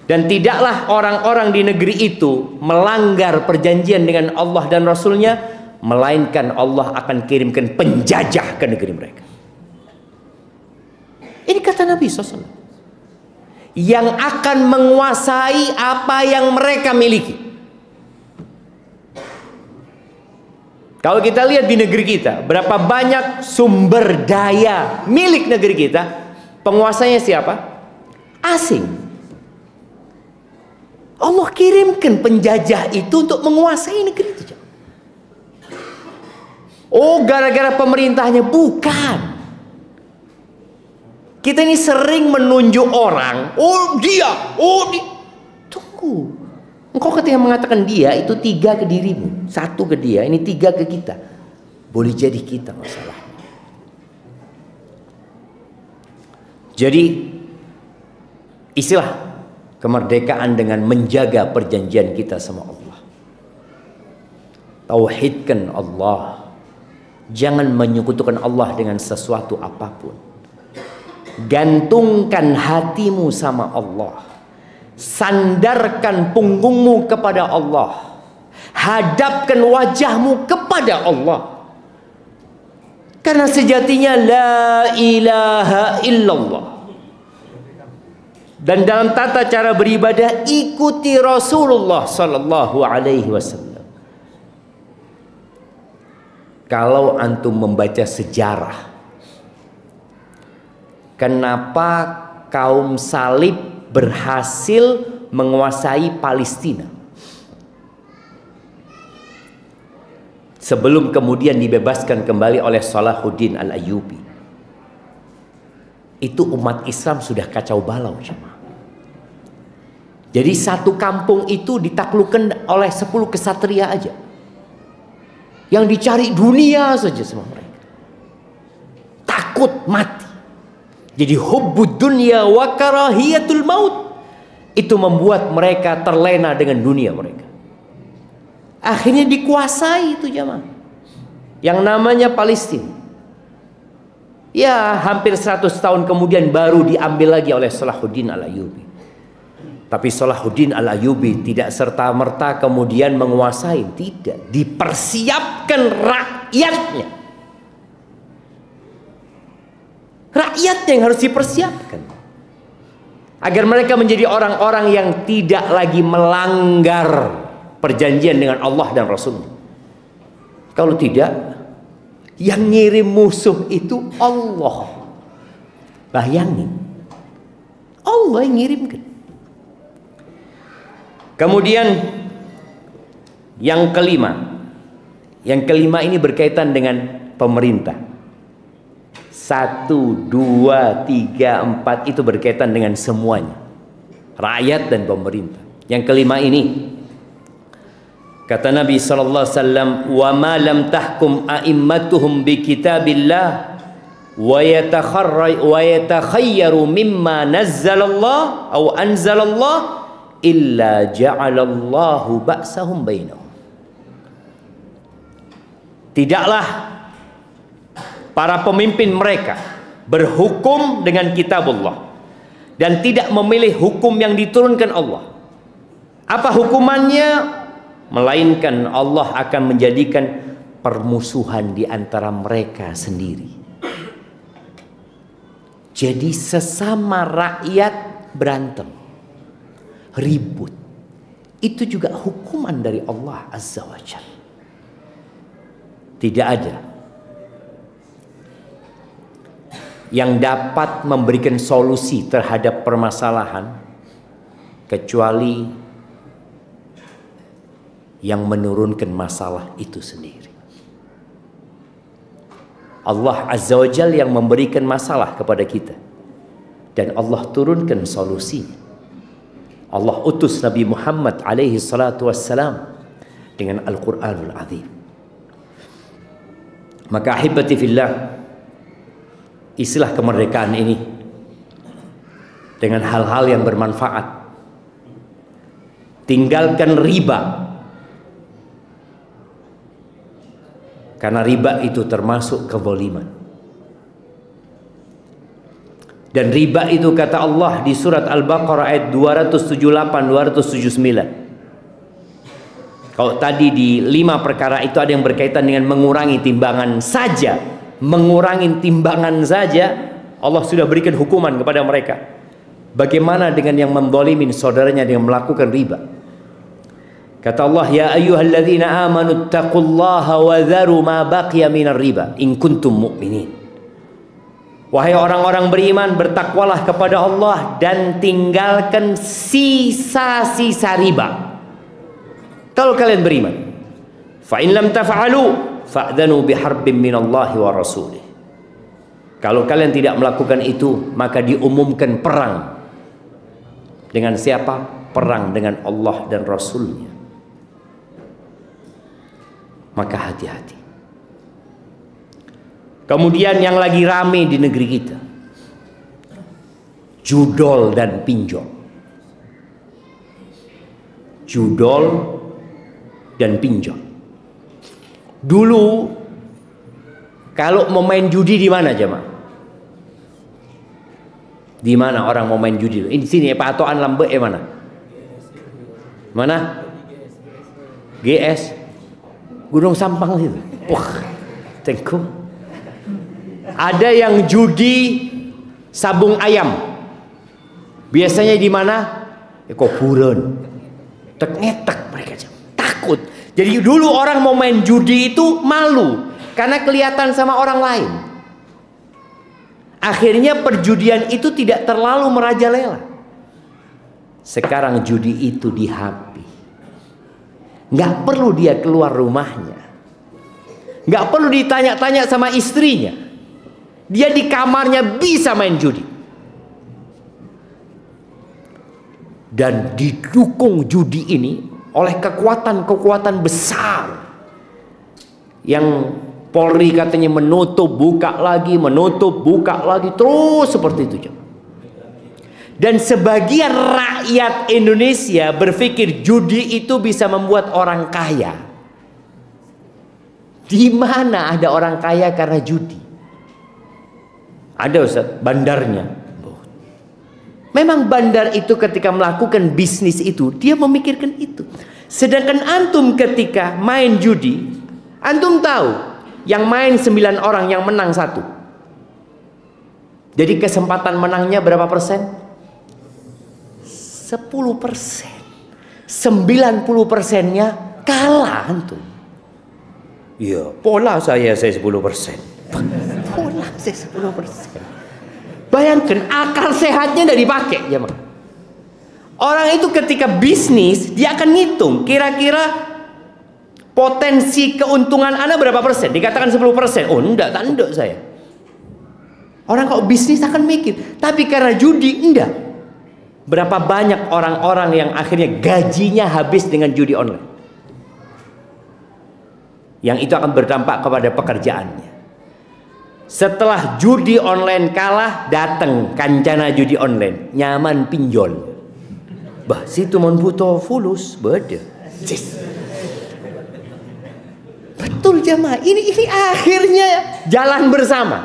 Dan tidaklah orang-orang di negeri itu melanggar perjanjian dengan Allah dan Rasulnya, melainkan Allah akan kirimkan penjajah ke negeri mereka. Ini kata Nabi SAW, yang akan menguasai apa yang mereka miliki. Kalau kita lihat di negeri kita, berapa banyak sumber daya milik negeri kita, penguasanya siapa? Asing. Allah kirimkan penjajah itu untuk menguasai negeri itu. Oh, gara-gara pemerintahnya? Bukan. Kita ini sering menunjuk orang. Oh dia, tunggu. Engkau ketika mengatakan dia, itu 3 ke dirimu, 1 ke dia, ini 3 ke kita. Boleh jadi kita masalahnya. Jadi istilah kemerdekaan dengan menjaga perjanjian kita sama Allah. Tauhidkan Allah. Jangan menyekutukan Allah dengan sesuatu apapun. Gantungkan hatimu sama Allah. Sandarkan punggungmu kepada Allah. Hadapkan wajahmu kepada Allah. Karena sejatinya la ilaha illallah. Dan dalam tata cara beribadah, ikuti Rasulullah sallallahu alaihi wasallam. Kalau antum membaca sejarah, kenapa kaum salib berhasil menguasai Palestina sebelum kemudian dibebaskan kembali oleh Salahuddin Al-Ayyubi? Itu umat Islam sudah kacau balau, jemaah. Jadi satu kampung itu ditaklukkan oleh 10 kesatria aja, yang dicari dunia saja sama mereka, takut mati. Jadi hubbud dunya wa karahiyatul maut itu membuat mereka terlena dengan dunia mereka. Akhirnya dikuasai itu jamaah yang namanya Palestina. Ya, hampir 100 tahun kemudian baru diambil lagi oleh Salahuddin Al-Ayyubi. Tapi Salahuddin Al-Ayyubi tidak serta-merta kemudian menguasai, tidak. Dipersiapkan rakyatnya. Rakyatnya yang harus dipersiapkan agar mereka menjadi orang-orang yang tidak lagi melanggar perjanjian dengan Allah dan Rasulnya. Kalau tidak, yang ngirim musuh itu Allah. Bayangin, Allah yang ngirimkan. Kemudian yang kelima ini berkaitan dengan pemerintah. 1, 2, 3, 4 itu berkaitan dengan semuanya, rakyat dan pemerintah. Yang kelima ini, kata Nabi sallallahu alaihi wasallam, "Wa ma lam tahkum a'immatuhum bi kitabillah wa yatakhayyaru mimma nazzalallah aw anzalallah illa ja'alallahu ba'sahum bainahum." Tidaklah para pemimpin mereka berhukum dengan kitabullah dan tidak memilih hukum yang diturunkan Allah. Apa hukumannya? Melainkan Allah akan menjadikan permusuhan di antara mereka sendiri. Jadi sesama rakyat berantem, ribut. Itu juga hukuman dari Allah Azza wa Jalla. Tidak ada yang dapat memberikan solusi terhadap permasalahan kecuali yang menurunkan masalah itu sendiri. Allah Azza wa Jalla yang memberikan masalah kepada kita dan Allah turunkan solusinya. Allah utus Nabi Muhammad alaihi salatu wassalam dengan Al-Quranul Azim. Maka ahibati fillah, isilah kemerdekaan ini dengan hal-hal yang bermanfaat. Tinggalkan riba, karena riba itu termasuk kezaliman. Dan riba itu kata Allah di surat Al-Baqarah ayat 278-279. Kalau tadi di 5 perkara itu ada yang berkaitan dengan mengurangi timbangan saja, mengurangi timbangan saja, Allah sudah berikan hukuman kepada mereka. Bagaimana dengan yang menzalimin saudaranya dengan melakukan riba? Kata Allah, ya ayyuhalladzina amanu taqullaha wa dharu ma baqiya minar riba in kuntum mu'minin. Wahai orang-orang beriman, bertakwalah kepada Allah dan tinggalkan sisa-sisa riba. Kalau kalian beriman, fa in lam taf'alu fa'dhanu biharbin minallahi wa rasulih. Kalau kalian tidak melakukan itu, maka diumumkan perang. Dengan siapa? Perang dengan Allah dan Rasulnya. Maka hati-hati. Kemudian yang lagi rame di negeri kita, judol dan pinjol. Judol dan pinjol. Dulu kalau mau main judi di mana jemaah? Di mana orang mau main judi? Ini sini Pak Atoan Lambe mana? Mana? GS Gunung Sampang situ. Wah, tengku. Ada yang judi sabung ayam. Biasanya di mana? Kuburan. Tek-ngetek mereka takut. Jadi dulu orang mau main judi itu malu karena kelihatan sama orang lain. Akhirnya perjudian itu tidak terlalu merajalela. Sekarang judi itu di HP. Nggak perlu dia keluar rumahnya. Nggak perlu ditanya-tanya sama istrinya. Dia di kamarnya bisa main judi. Dan didukung judi ini oleh kekuatan-kekuatan besar yang Polri katanya menutup, buka lagi, menutup, buka lagi, terus seperti itu. Dan sebagian rakyat Indonesia berpikir judi itu bisa membuat orang kaya. Di mana ada orang kaya karena judi? Ada Ustaz, bandarnya. Memang bandar itu ketika melakukan bisnis itu, dia memikirkan itu. Sedangkan antum ketika main judi, antum tahu, yang main 9 orang, yang menang 1. Jadi kesempatan menangnya berapa persen? 10%. 90%-nya kalah antum. Iya, pola saya 10%. Pola saya 10%. Bayangkan akal sehatnya tidak dipakai ya, orang itu ketika bisnis dia akan ngitung kira-kira potensi keuntungan Anda berapa persen. Dikatakan 10%. Oh enggak, tak enggak saya. Orang kalau bisnis akan mikir, tapi karena judi enggak. Berapa banyak orang-orang yang akhirnya gajinya habis dengan judi online, yang itu akan berdampak kepada pekerjaannya. Setelah judi online kalah, datang kancana judi online, nyaman pinjol. Bah, situ mon butuh fulus, beda. Betul jamaah, ini akhirnya jalan bersama.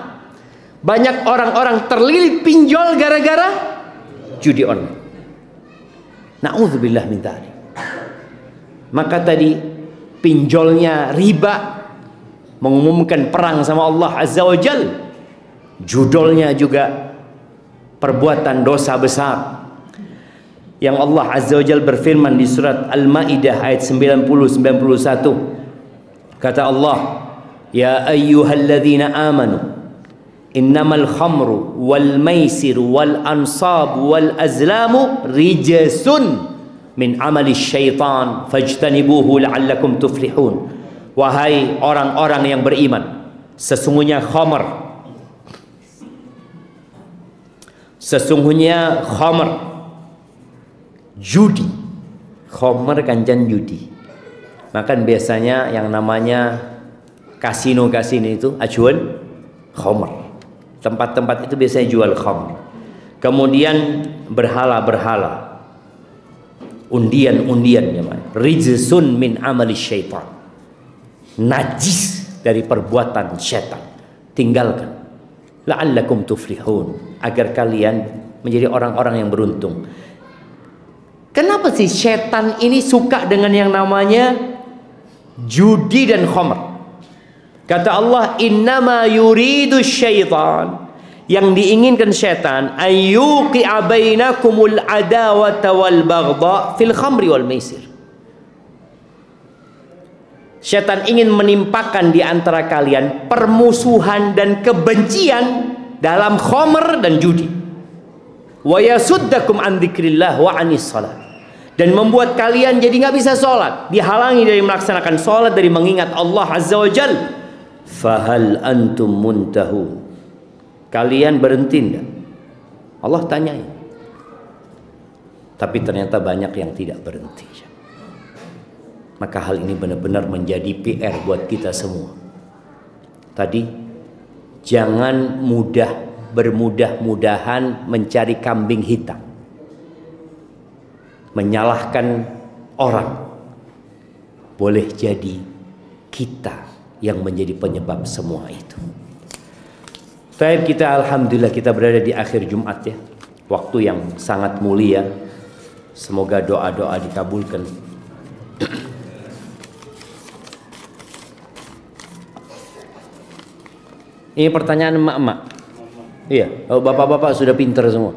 Banyak orang-orang terlilit pinjol gara-gara judi online. Na'udzubillah min dzalik. Maka tadi pinjolnya riba, mengumumkan perang sama Allah Azza wa Jal. Judulnya juga perbuatan dosa besar. Yang Allah Azza wa Jal berfirman di surat Al-Maidah ayat 90-91. Kata Allah, ya ayyuhalladzina amanu innamal khamru wal maisir wal ansab wal azlamu rijsun min amali syaitan fajtanibuhu la'allakum tuflihun. Wahai orang-orang yang beriman, sesungguhnya khamr, judi, khamr kancan judi. Makan biasanya yang namanya kasino itu acuan khamr. Tempat-tempat itu biasanya jual khamr. Kemudian berhala-berhala, undian-undian, rijsun min amali syaitan, najis dari perbuatan syaitan. Tinggalkan, la'allakum tuflihun, agar kalian menjadi orang-orang yang beruntung. Kenapa sih syaitan ini suka dengan yang namanya judi dan khamr? Kata Allah, innama yuridu syaitan, yang diinginkan syaitan, ayyuqi'a bainakumul adawata wal baghdha fil khamri wal maisir. Syaitan ingin menimpakan di antara kalian permusuhan dan kebencian dalam khamr dan judi. Wa yasuddakum an dzikrillah wa anis salat, dan membuat kalian jadi nggak bisa sholat, dihalangi dari melaksanakan sholat, dari mengingat Allah Azza wa Jalla. Fahal antum muntahun, kalian berhenti enggak? Allah tanyai. Tapi ternyata banyak yang tidak berhenti. Maka hal ini benar-benar menjadi PR buat kita semua. Tadi, jangan bermudah-mudahan mencari kambing hitam, menyalahkan orang. Boleh jadi kita yang menjadi penyebab semua itu. Baik, kita alhamdulillah kita berada di akhir Jumat ya. Waktu yang sangat mulia. Semoga doa-doa dikabulkan. Ini pertanyaan emak-emak. Iya, oh, bapak-bapak sudah pintar semua.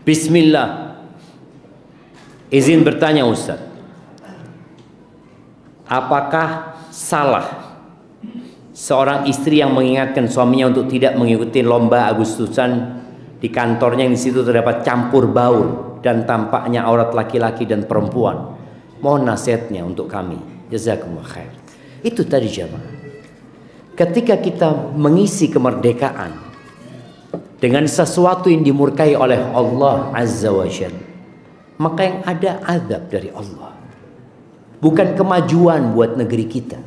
Bismillah. Izin bertanya Ustaz, apakah salah seorang istri yang mengingatkan suaminya untuk tidak mengikuti lomba Agustusan di kantornya yang di situ terdapat campur baur dan tampaknya aurat laki-laki dan perempuan? Mohon nasihatnya untuk kami. Jazakumullah khair. Itu tadi jamaah. Ketika kita mengisi kemerdekaan dengan sesuatu yang dimurkai oleh Allah Azza wa Jalla, maka yang ada azab dari Allah. Bukan kemajuan buat negeri kita,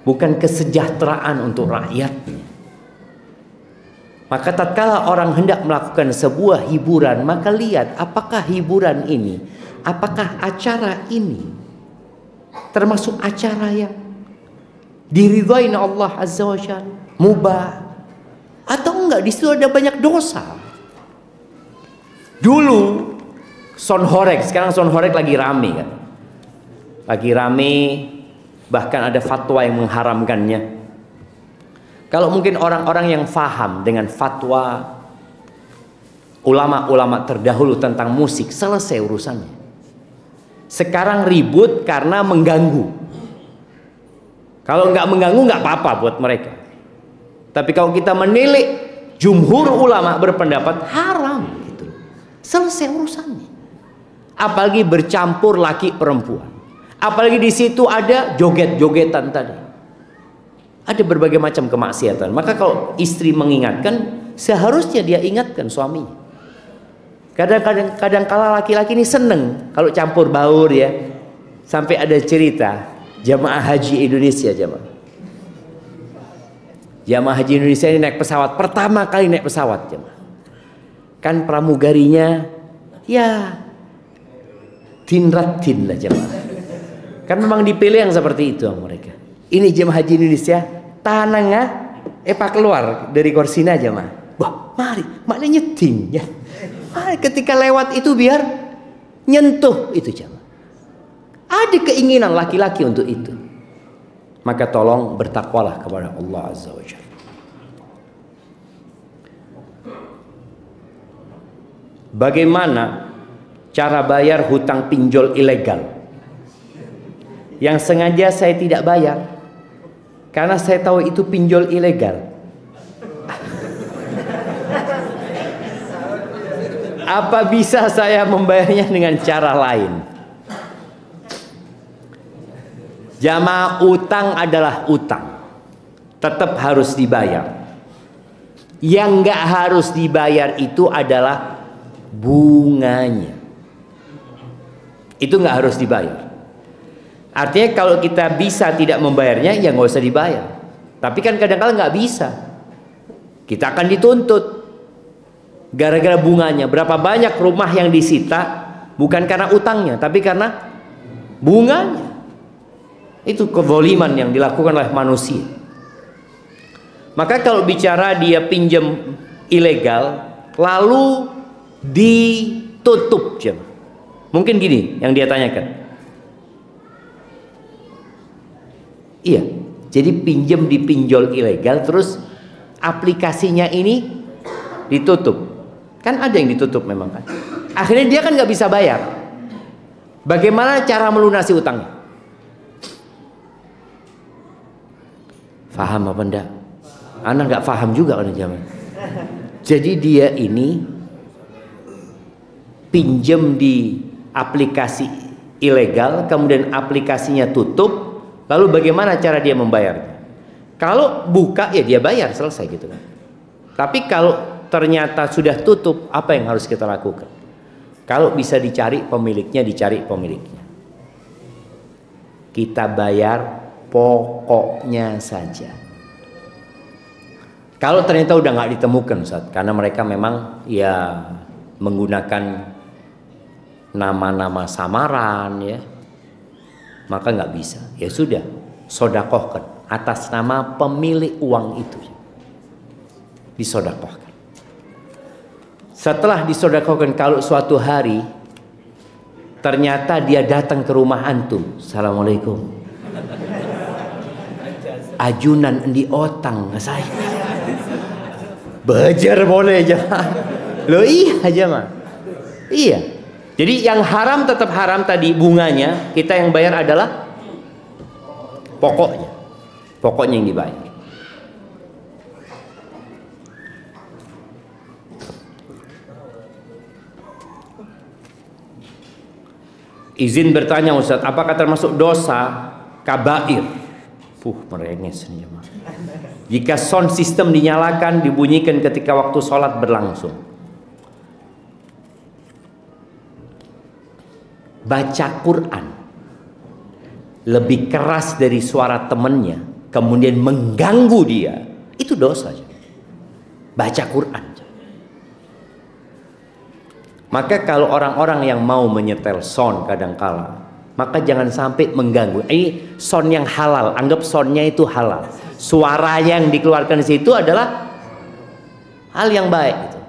bukan kesejahteraan untuk rakyatnya. Maka tatkala orang hendak melakukan sebuah hiburan, maka lihat apakah hiburan ini, apakah acara ini termasuk acara yang diridhai Allah Azza wa Jalla, mubah, atau enggak. Di situ ada banyak dosa. Dulu sound horeg, sekarang sound horeg lagi rame kan, lagi rame, bahkan ada fatwa yang mengharamkannya. Kalau mungkin orang-orang yang faham dengan fatwa ulama-ulama terdahulu tentang musik, selesai urusannya. Sekarang ribut karena mengganggu. Kalau nggak mengganggu nggak apa-apa buat mereka. Tapi kalau kita menilik, jumhur ulama berpendapat haram gitu. Selesai urusannya. Apalagi bercampur laki perempuan, Apalagi di situ ada joget-jogetan tadi. Ada berbagai macam kemaksiatan. Maka kalau istri mengingatkan, seharusnya dia ingatkan suaminya. Kadang kala laki-laki ini seneng kalau campur baur ya. Sampai ada cerita jamaah haji Indonesia, jamaah haji Indonesia ini naik pesawat, pertama kali naik pesawat, jamaah. Kan pramugarinya ya tinratin lah, jamaah. Kan memang dipilih yang seperti itu mereka. Ini jemaah haji Indonesia, tanangnya pak keluar dari korsina jemaah. Wah, mari, maknanya nyeting ya. Mari ketika lewat itu biar nyentuh itu jemaah. Ada keinginan laki-laki untuk itu. Maka tolong bertakwalah kepada Allah Azza wa Jalla. Bagaimana cara bayar hutang pinjol ilegal? Yang sengaja saya tidak bayar karena saya tahu itu pinjol ilegal. Apa bisa saya membayarnya dengan cara lain? Jamaah, utang adalah utang, tetap harus dibayar. Yang nggak harus dibayar itu adalah bunganya. Itu nggak harus dibayar. Artinya kalau kita bisa tidak membayarnya, ya nggak usah dibayar. Tapi kan kadang-kadang nggak bisa. Kita akan dituntut gara-gara bunganya. Berapa banyak rumah yang disita bukan karena utangnya, tapi karena bunganya. Itu kezaliman yang dilakukan oleh manusia. Maka kalau bicara dia pinjam ilegal, lalu ditutup, mungkin gini yang dia tanyakan. Iya, jadi pinjam di pinjol ilegal, terus aplikasinya ini ditutup. Kan ada yang ditutup memang kan. Akhirnya dia kan nggak bisa bayar. Bagaimana cara melunasi utangnya? Faham apa enggak? Anak nggak paham juga pada zaman. Jadi dia ini pinjam di aplikasi ilegal, kemudian aplikasinya tutup. Lalu bagaimana cara dia membayarnya? Kalau buka ya dia bayar, selesai gitu kan. Tapi kalau ternyata sudah tutup, apa yang harus kita lakukan? Kalau bisa dicari pemiliknya, dicari pemiliknya. Kita bayar pokoknya saja. Kalau ternyata udah nggak ditemukan, Ustaz, karena mereka memang ya menggunakan nama-nama samaran ya, maka nggak bisa. Ya sudah, sodakohkan atas nama pemilik uang itu, disodakohkan. Setelah disodakohkan, kalau suatu hari ternyata dia datang ke rumah antum, assalamualaikum, ajunan di otang saya, bejar boleh aja. Loh iya aja mah, iya. Jadi yang haram tetap haram tadi bunganya, kita yang bayar adalah pokoknya. Pokoknya yang dibayar. Izin bertanya Ustaz, apakah termasuk dosa kabair? Merenges nih. Jika sound system dinyalakan, dibunyikan ketika waktu sholat berlangsung. Baca Quran lebih keras dari suara temannya, kemudian mengganggu dia, itu dosa. Baca Quran. Maka kalau orang-orang yang mau menyetel sound kadangkala, maka jangan sampai mengganggu. Ini sound yang halal, anggap soundnya itu halal. Suara yang dikeluarkan di situ adalah hal yang baik. Gitu.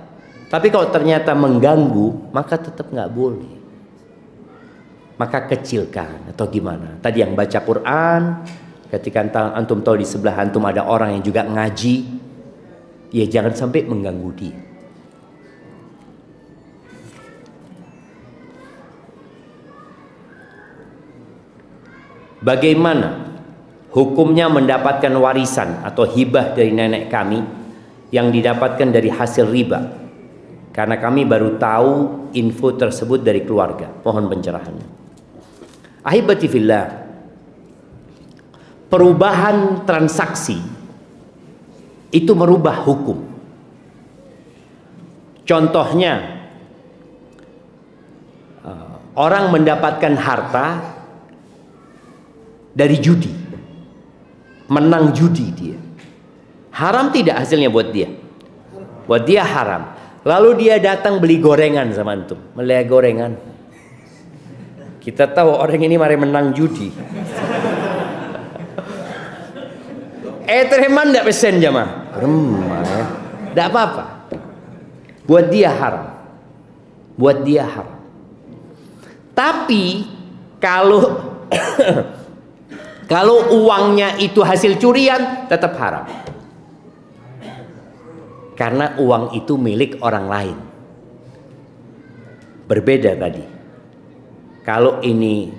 Tapi kalau ternyata mengganggu, maka tetap nggak boleh. Maka kecilkan atau gimana? Tadi yang baca Quran, ketika antum tahu di sebelah antum ada orang yang juga ngaji, ya jangan sampai mengganggu dia. Bagaimana hukumnya mendapatkan warisan atau hibah dari nenek kami yang didapatkan dari hasil riba? Karena kami baru tahu info tersebut dari keluarga. Mohon pencerahannya. Ahibati fillah, perubahan transaksi itu merubah hukum. Contohnya, orang mendapatkan harta dari judi, menang judi dia. Haram tidak hasilnya buat dia? Buat dia haram. Lalu dia datang beli gorengan sama antum, beli gorengan. Kita tahu orang ini mari menang judi. Tereman tidak pesen jamaah. Tidak apa-apa. Buat dia haram. Buat dia haram. Tapi kalau kalau uangnya itu hasil curian, tetap haram. Karena uang itu milik orang lain. Berbeda tadi. Kalau ini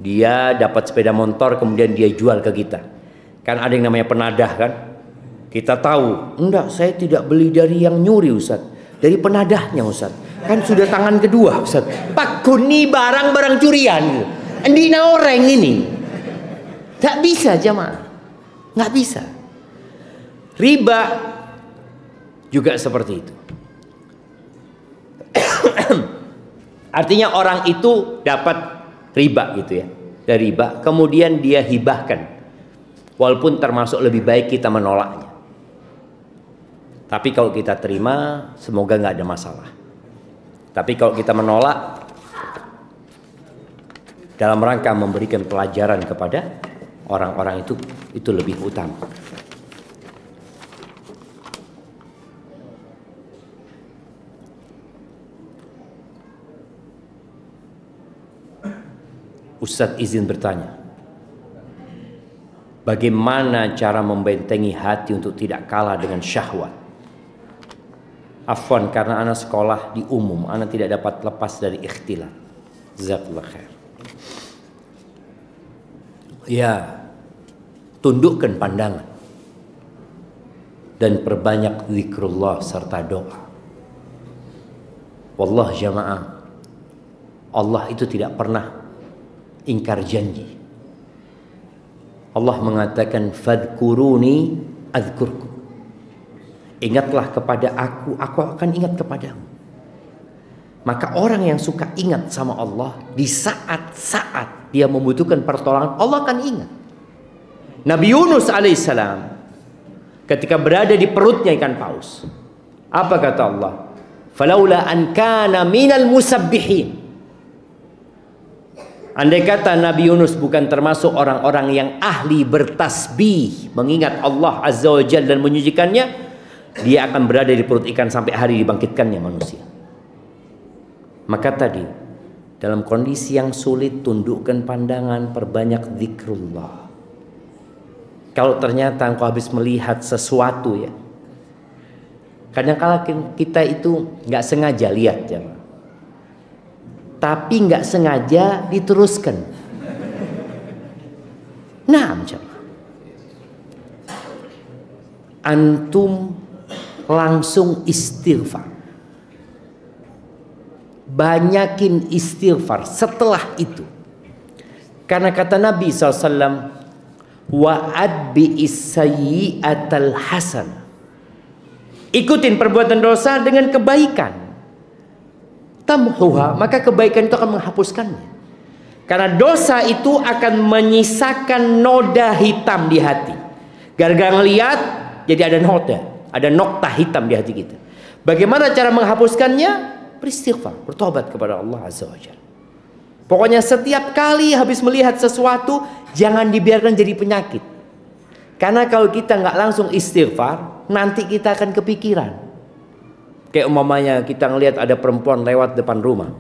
dia dapat sepeda motor kemudian dia jual ke kita. Kan ada yang namanya penadah kan? Kita tahu, enggak, saya tidak beli dari yang nyuri Ustaz, dari penadahnya Ustaz. Kan sudah tangan kedua Ustaz. Pak Kuni barang-barang curian. Endina orang ini. Tak bisa jamaah. Nggak bisa. Riba juga seperti itu. Artinya orang itu dapat riba gitu ya. Dari riba, kemudian dia hibahkan. Walaupun termasuk lebih baik kita menolaknya. Tapi kalau kita terima, semoga nggak ada masalah. Tapi kalau kita menolak, dalam rangka memberikan pelajaran kepada orang-orang itu lebih utama. Ustadz izin bertanya, bagaimana cara membentengi hati untuk tidak kalah dengan syahwat? Afwan, karena anak sekolah di umum, anak tidak dapat lepas dari ikhtilat. Jazakallah khair. Ya, tundukkan pandangan dan perbanyak zikrullah serta doa. Wallah jamaah, Allah itu tidak pernah ingkar janji. Allah mengatakan fadkuruni adzkurkum. Ingatlah kepada aku akan ingat kepadamu. Maka orang yang suka ingat sama Allah, di saat-saat dia membutuhkan pertolongan, Allah akan ingat. Nabi Yunus alaihissalam ketika berada di perutnya ikan paus, apa kata Allah? Falaula an kana minal musabbihin. Andai kata Nabi Yunus bukan termasuk orang-orang yang ahli bertasbih, mengingat Allah Azza wa Jalla dan menyucikannya, dia akan berada di perut ikan sampai hari dibangkitkannya manusia. Maka tadi, dalam kondisi yang sulit, tundukkan pandangan, perbanyak zikrullah. Kalau ternyata engkau habis melihat sesuatu ya, kadang-kala kita itu nggak sengaja lihat ya, tapi nggak sengaja diteruskan. Nah, antum langsung istighfar, banyakin istighfar setelah itu. Karena kata Nabi SAW, wa'ad bi'is sayyi'atal hasan, ikutin perbuatan dosa dengan kebaikan, tamhuha, maka kebaikan itu akan menghapuskannya. Karena dosa itu akan menyisakan noda hitam di hati. Gara-gara ngeliat jadi ada noda, ada nokta hitam di hati kita. Bagaimana cara menghapuskannya? Beristighfar, bertobat kepada Allah Azza wa Jalla. Pokoknya setiap kali habis melihat sesuatu, jangan dibiarkan jadi penyakit. Karena kalau kita nggak langsung istighfar, nanti kita akan kepikiran. Kayak umpamanya kita ngelihat ada perempuan lewat depan rumah,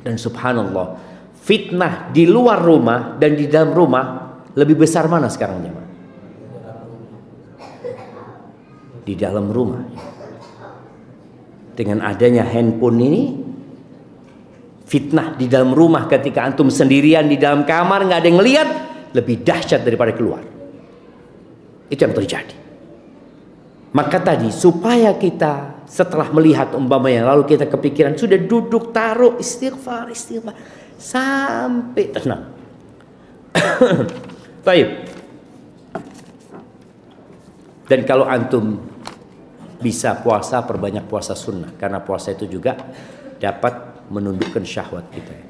dan subhanallah, fitnah di luar rumah dan di dalam rumah lebih besar mana sekarang jemaah? Di dalam rumah. Dengan adanya handphone ini, fitnah di dalam rumah ketika antum sendirian di dalam kamar nggak ada yang ngelihat, lebih dahsyat daripada keluar. Itu yang terjadi. Maka tadi supaya kita setelah melihat umpamanya, lalu kita kepikiran, sudah duduk taruh istighfar sampai tenang. Baik. Dan kalau antum bisa puasa, perbanyak puasa sunnah, karena puasa itu juga dapat menundukkan syahwat kita.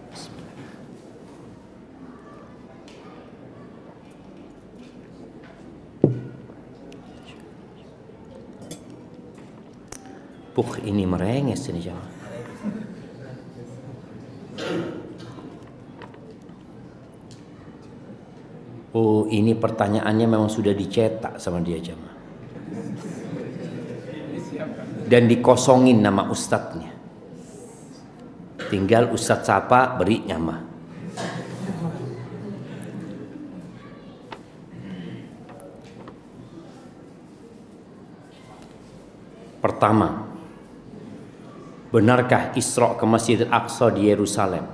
Ini merenges ini jamaah. Oh, ini pertanyaannya memang sudah dicetak sama dia jamaah. Dan dikosongin nama ustadznya. Tinggal ustadz siapa beri nyama. Pertama, benarkah Isra ke Masjidil Aqsa di Yerusalem?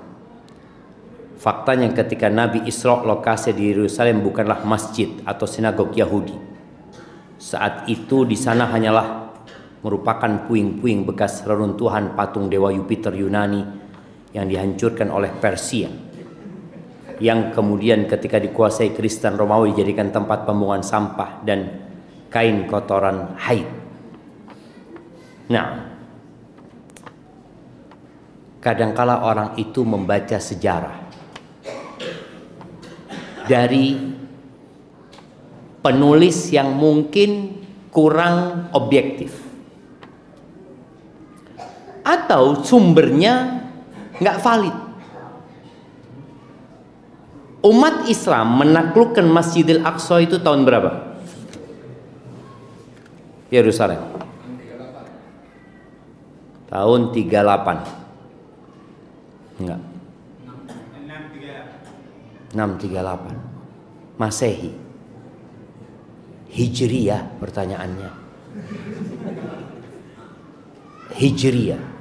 Faktanya ketika Nabi Isra, lokasi di Yerusalem bukanlah masjid atau sinagog Yahudi. Saat itu di sana hanyalah merupakan puing-puing bekas reruntuhan patung dewa Jupiter Yunani yang dihancurkan oleh Persia, yang kemudian ketika dikuasai Kristen Romawi dijadikan tempat pembuangan sampah dan kain kotoran haid. Nah, kadangkala orang itu membaca sejarah dari penulis yang mungkin kurang objektif, atau sumbernya nggak valid. Umat Islam menaklukkan Masjidil Aqsa itu tahun berapa? Yerusalem. Tahun 38. Enggak. 638. Masehi. Hijriyah pertanyaannya. Hijriyah.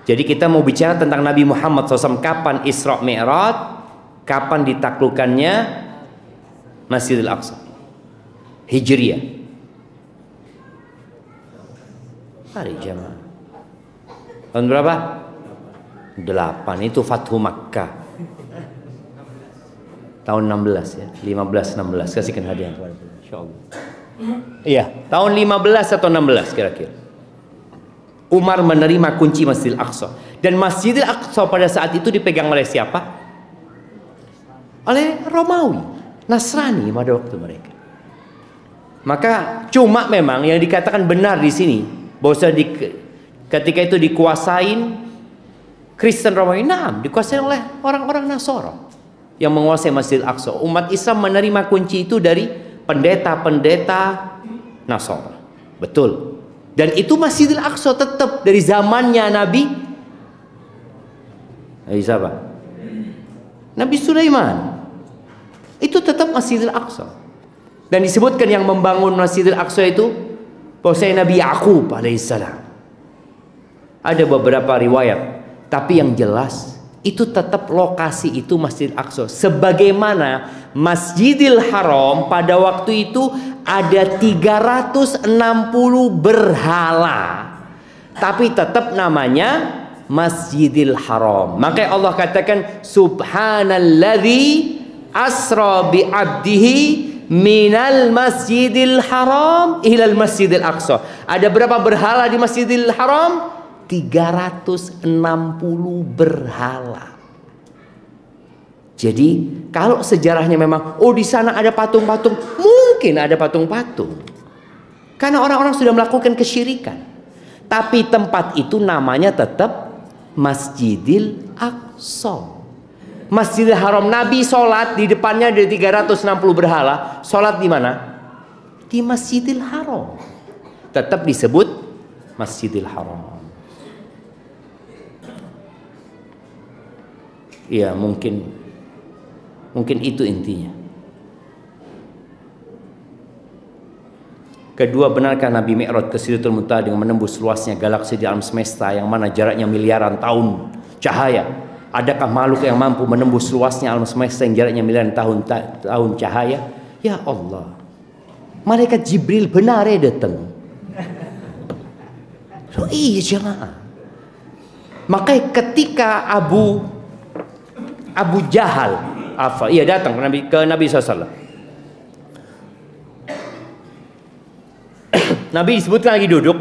Jadi kita mau bicara tentang Nabi Muhammad SAW, kapan Isra Mi'raj, kapan ditaklukkannya Masjidil Aqsa. Hijriyah. Hari jamaah. Tahun berapa? 8. Itu Fathu Makkah. Tahun 16 ya. 15-16. Kasihkan hadiah kepada beliau. Insyaallah. Iya, tahun 15 atau 16 kira-kira. Umar menerima kunci Masjidil Aqsa. Dan Masjidil Aqsa pada saat itu dipegang oleh siapa? Oleh Romawi, Nasrani pada waktu mereka. Maka cuma memang yang dikatakan benar di sini, bahwa ketika itu dikuasain Kristen Romawi, dikuasai oleh orang-orang Nasara yang menguasai Masjidil Aqsa. Umat Islam menerima kunci itu dari pendeta-pendeta Nasara. Betul. Dan itu Masjidil Aqsa tetap dari zamannya Nabi siapa? Nabi Sulaiman. Itu tetap Masjidil Aqsa. Dan disebutkan yang membangun Masjidil Aqsa itu bahwasanya Nabi Yakub alaihissalam. Ada beberapa riwayat, tapi yang jelas itu tetap lokasi itu Masjidil Aqsa. Sebagaimana Masjidil Haram pada waktu itu ada 360 berhala, tapi tetap namanya Masjidil Haram. Maka Allah katakan subhanalladzi asra bi 'abdihi minal Masjidil Haram ilal Masjidil Aqsa. Ada berapa berhala di Masjidil Haram? 360 berhala. Jadi kalau sejarahnya memang di sana ada patung-patung, mungkin ada patung-patung. Karena orang-orang sudah melakukan kesyirikan. Tapi tempat itu namanya tetap Masjidil Aqsa. Masjidil Haram, Nabi sholat di depannya ada 360 berhala. Sholat di mana? Di Masjidil Haram. Tetap disebut Masjidil Haram. Ya mungkin itu intinya. Kedua, benarkah Nabi Mi'raj ke Sidratul Muntaha dengan menembus luasnya galaksi di alam semesta yang mana jaraknya miliaran tahun cahaya? Adakah makhluk yang mampu menembus luasnya alam semesta yang jaraknya miliaran tahun cahaya? Ya Allah, malaikat Jibril benar datang. Loh, iya jemaah. Makanya ketika Abu Jahal datang ke Nabi SAW. Nabi disebutkan lagi duduk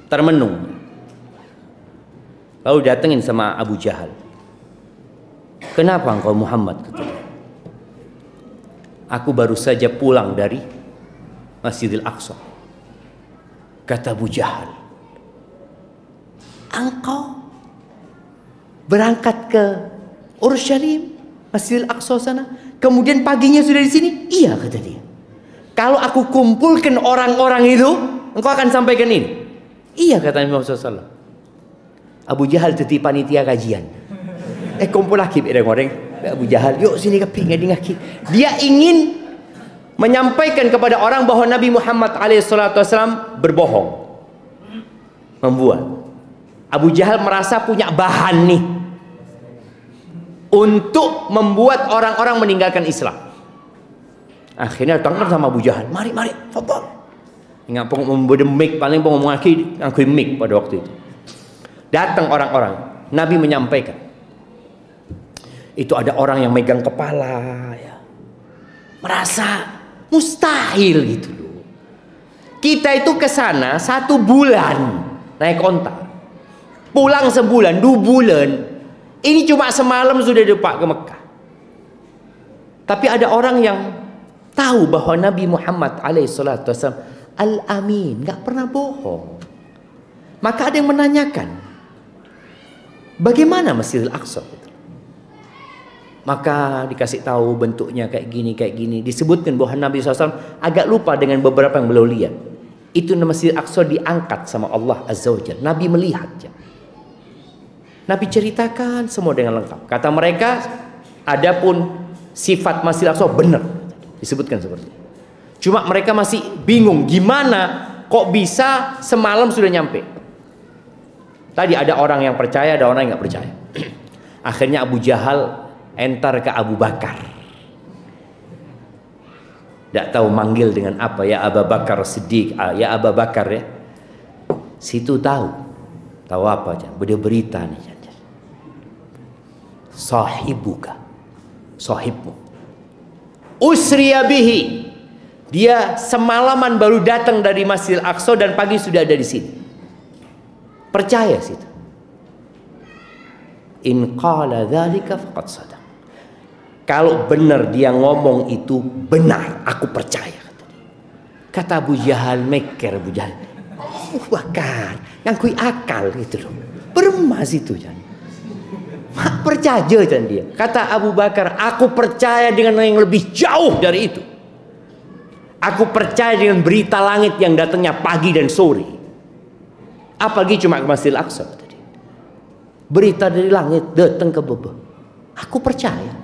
termenung. Lalu datengin sama Abu Jahal. Kenapa engkau Muhammad? Aku baru saja pulang dari Masjidil Aqsa. Kata Abu Jahal, engkau berangkat ke Urushalim, Masjidil Aqsa sana, kemudian paginya sudah di sini? Iya, kata dia. Kalau aku kumpulkan orang-orang itu, engkau akan sampaikan ini. Iya, kata Nabi Muhammad SAW. Abu Jahal teti panitia kajian. Kumpul lagi orang-orang. Abu Jahal, yuk sini ke pinggir ngaki. Dia ingin menyampaikan kepada orang bahwa Nabi Muhammad SAW berbohong, membuat. Abu Jahal merasa punya bahan nih untuk membuat orang-orang meninggalkan Islam. Akhirnya datang sama Abu Jahal, mari, fadhal. Ingat membuat mic, paling ngomong lagi ngakui mic pada waktu itu. Datang orang-orang, Nabi menyampaikan. Itu ada orang yang megang kepala, ya. Merasa mustahil gitu loh. Kita itu ke sana 1 bulan naik onta, pulang sebulan, 2 bulan. Ini cuma semalam sudah depak ke Mekah. Tapi ada orang yang tahu bahwa Nabi Muhammad SAW Al-Amin, nggak pernah bohong. Maka ada yang menanyakan, bagaimana Masjidil Aqsa? Maka dikasih tahu bentuknya kayak gini. Disebutkan bahwa Nabi SAW agak lupa dengan beberapa yang beliau lihat. Itu Masjidil Aqsa diangkat sama Allah Azza wa Jalla. Nabi melihat. Nabi ceritakan semua dengan lengkap. Kata mereka, adapun sifat Masjidil Aqsa benar. Disebutkan seperti itu. Cuma mereka masih bingung gimana kok bisa semalam sudah nyampe. Tadi ada orang yang percaya, ada orang yang nggak percaya. Akhirnya Abu Jahal entar ke Abu Bakar. Tidak tahu manggil dengan apa, ya Abu Bakar Siddiq, ya Abu Bakar ya. Situ tahu apa aja. Dia berita nih. Sahibuka, sahibmu. Usriya bihi. Dia semalaman baru datang dari Masjidil Aqsa dan pagi sudah ada di sini. Percaya situ. In qala dzalika faqad sadaq. Kalau benar dia ngomong itu benar, aku percaya. Kata Abu Jahal, meker Abu Jahal. Bakar, ngakui akal gitu loh. Beremas itu jangan. Percaya jangan dia. Kata Abu Bakar, aku percaya dengan yang lebih jauh dari itu. Aku percaya dengan berita langit yang datangnya pagi dan sore. Apalagi cuma ke Masjidil Aqsa tadi. Berita dari langit datang ke bawah. Aku percaya.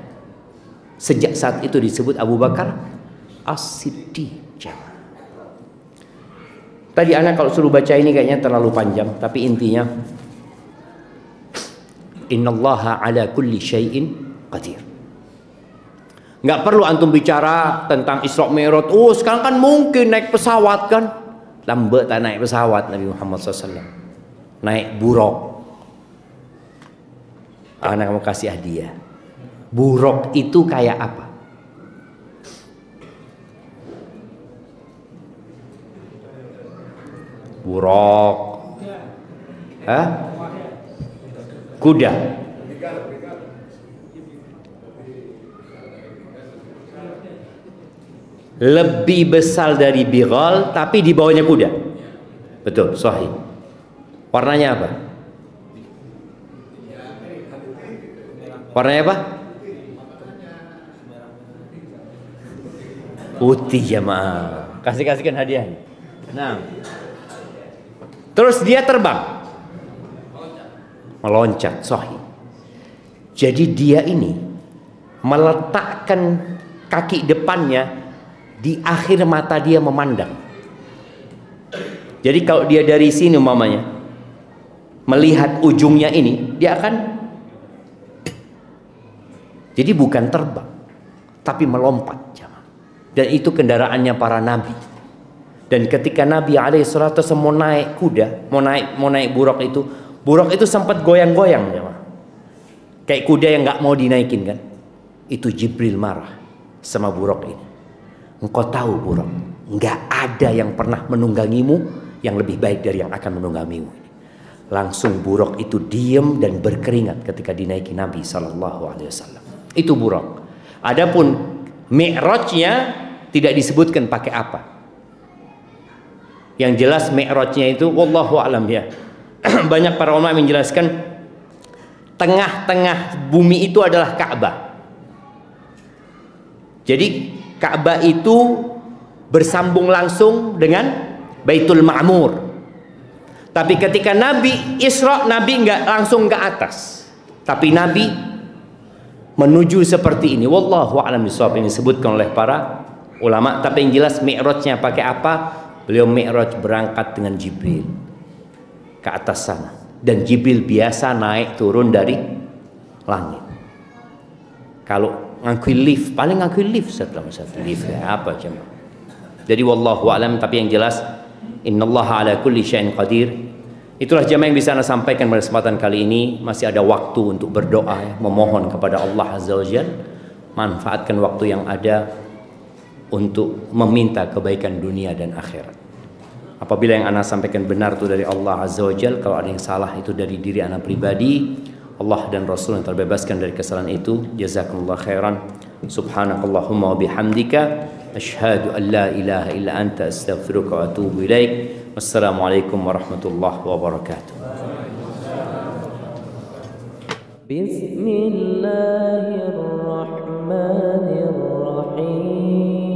Sejak saat itu disebut Abu Bakar As-Siddiq. Tadi anak kalau suruh baca ini kayaknya terlalu panjang, tapi intinya innallaha ala kulli syai'in qadir. Nggak perlu antum bicara tentang Isra Mi'raj. Oh sekarang kan mungkin naik pesawat kan. Lambat tak naik pesawat Nabi Muhammad SAW. Naik buruk. Anak mau kasih hadiah. Buruk itu kayak apa? Buruk. Hah? Kuda. Lebih besar dari bighal tapi di bawahnya kuda. Betul, sahih. Warnanya apa? Warnanya apa? Putih jamaah. Kasihkan hadiah. Nah. Terus dia terbang. Meloncat, sahih. Jadi dia ini meletakkan kaki depannya di akhir mata dia memandang. Jadi kalau dia dari sini umpamanya melihat ujungnya ini, dia akan, jadi bukan terbang tapi melompat. Dan itu kendaraannya para nabi. Dan ketika Nabi alaihissalatu mau naik kuda, mau naik buruk itu sempat goyang-goyang ya. Kayak kuda yang nggak mau dinaikin kan. Itu Jibril marah sama buruk ini. Engkau tahu buruk, nggak ada yang pernah menunggangimu yang lebih baik dari yang akan menunggangimu. Langsung buruk itu diem dan berkeringat ketika dinaiki Nabi SAW. Itu buruk. Adapun mi'rajnya tidak disebutkan pakai apa. Yang jelas mi'rajnya itu wallahu alam ya. Banyak para ulama menjelaskan tengah-tengah bumi itu adalah Ka'bah. Jadi Ka'bah itu bersambung langsung dengan Baitul Ma'mur. Tapi ketika Nabi Isra, Nabi nggak langsung ke atas, tapi Nabi menuju seperti ini. Wallahu a'lam bishawab, ini disebutkan oleh para ulama. Tapi yang jelas mi'rajnya pakai apa? Beliau mi'raj berangkat dengan Jibril ke atas sana. Dan Jibril biasa naik turun dari langit. Kalau ngakui lift, paling ngakui lift setelah satu lift ya, apa cuma. Jadi wallahu a'lam, tapi yang jelas innallaha ala kulli syai'in qadir. Itulah jamaah yang bisa Anda sampaikan pada kesempatan kali ini. Masih ada waktu untuk berdoa ya, memohon kepada Allah Azza wa Jalla. Manfaatkan waktu yang ada untuk meminta kebaikan dunia dan akhirat. Apabila yang Anda sampaikan benar itu dari Allah Azza wa Jalla, kalau ada yang salah itu dari diri Anda pribadi, Allah dan Rasul yang terbebaskan dari kesalahan itu. Jazakumullah khairan. Subhanakallahumma wa bihamdika asyhadu an la ilaha illa anta astaghfiruka wa atubu ilaik. Wassalamualaikum warahmatullahi wabarakatuh. Bismillahirrahmanirrahim.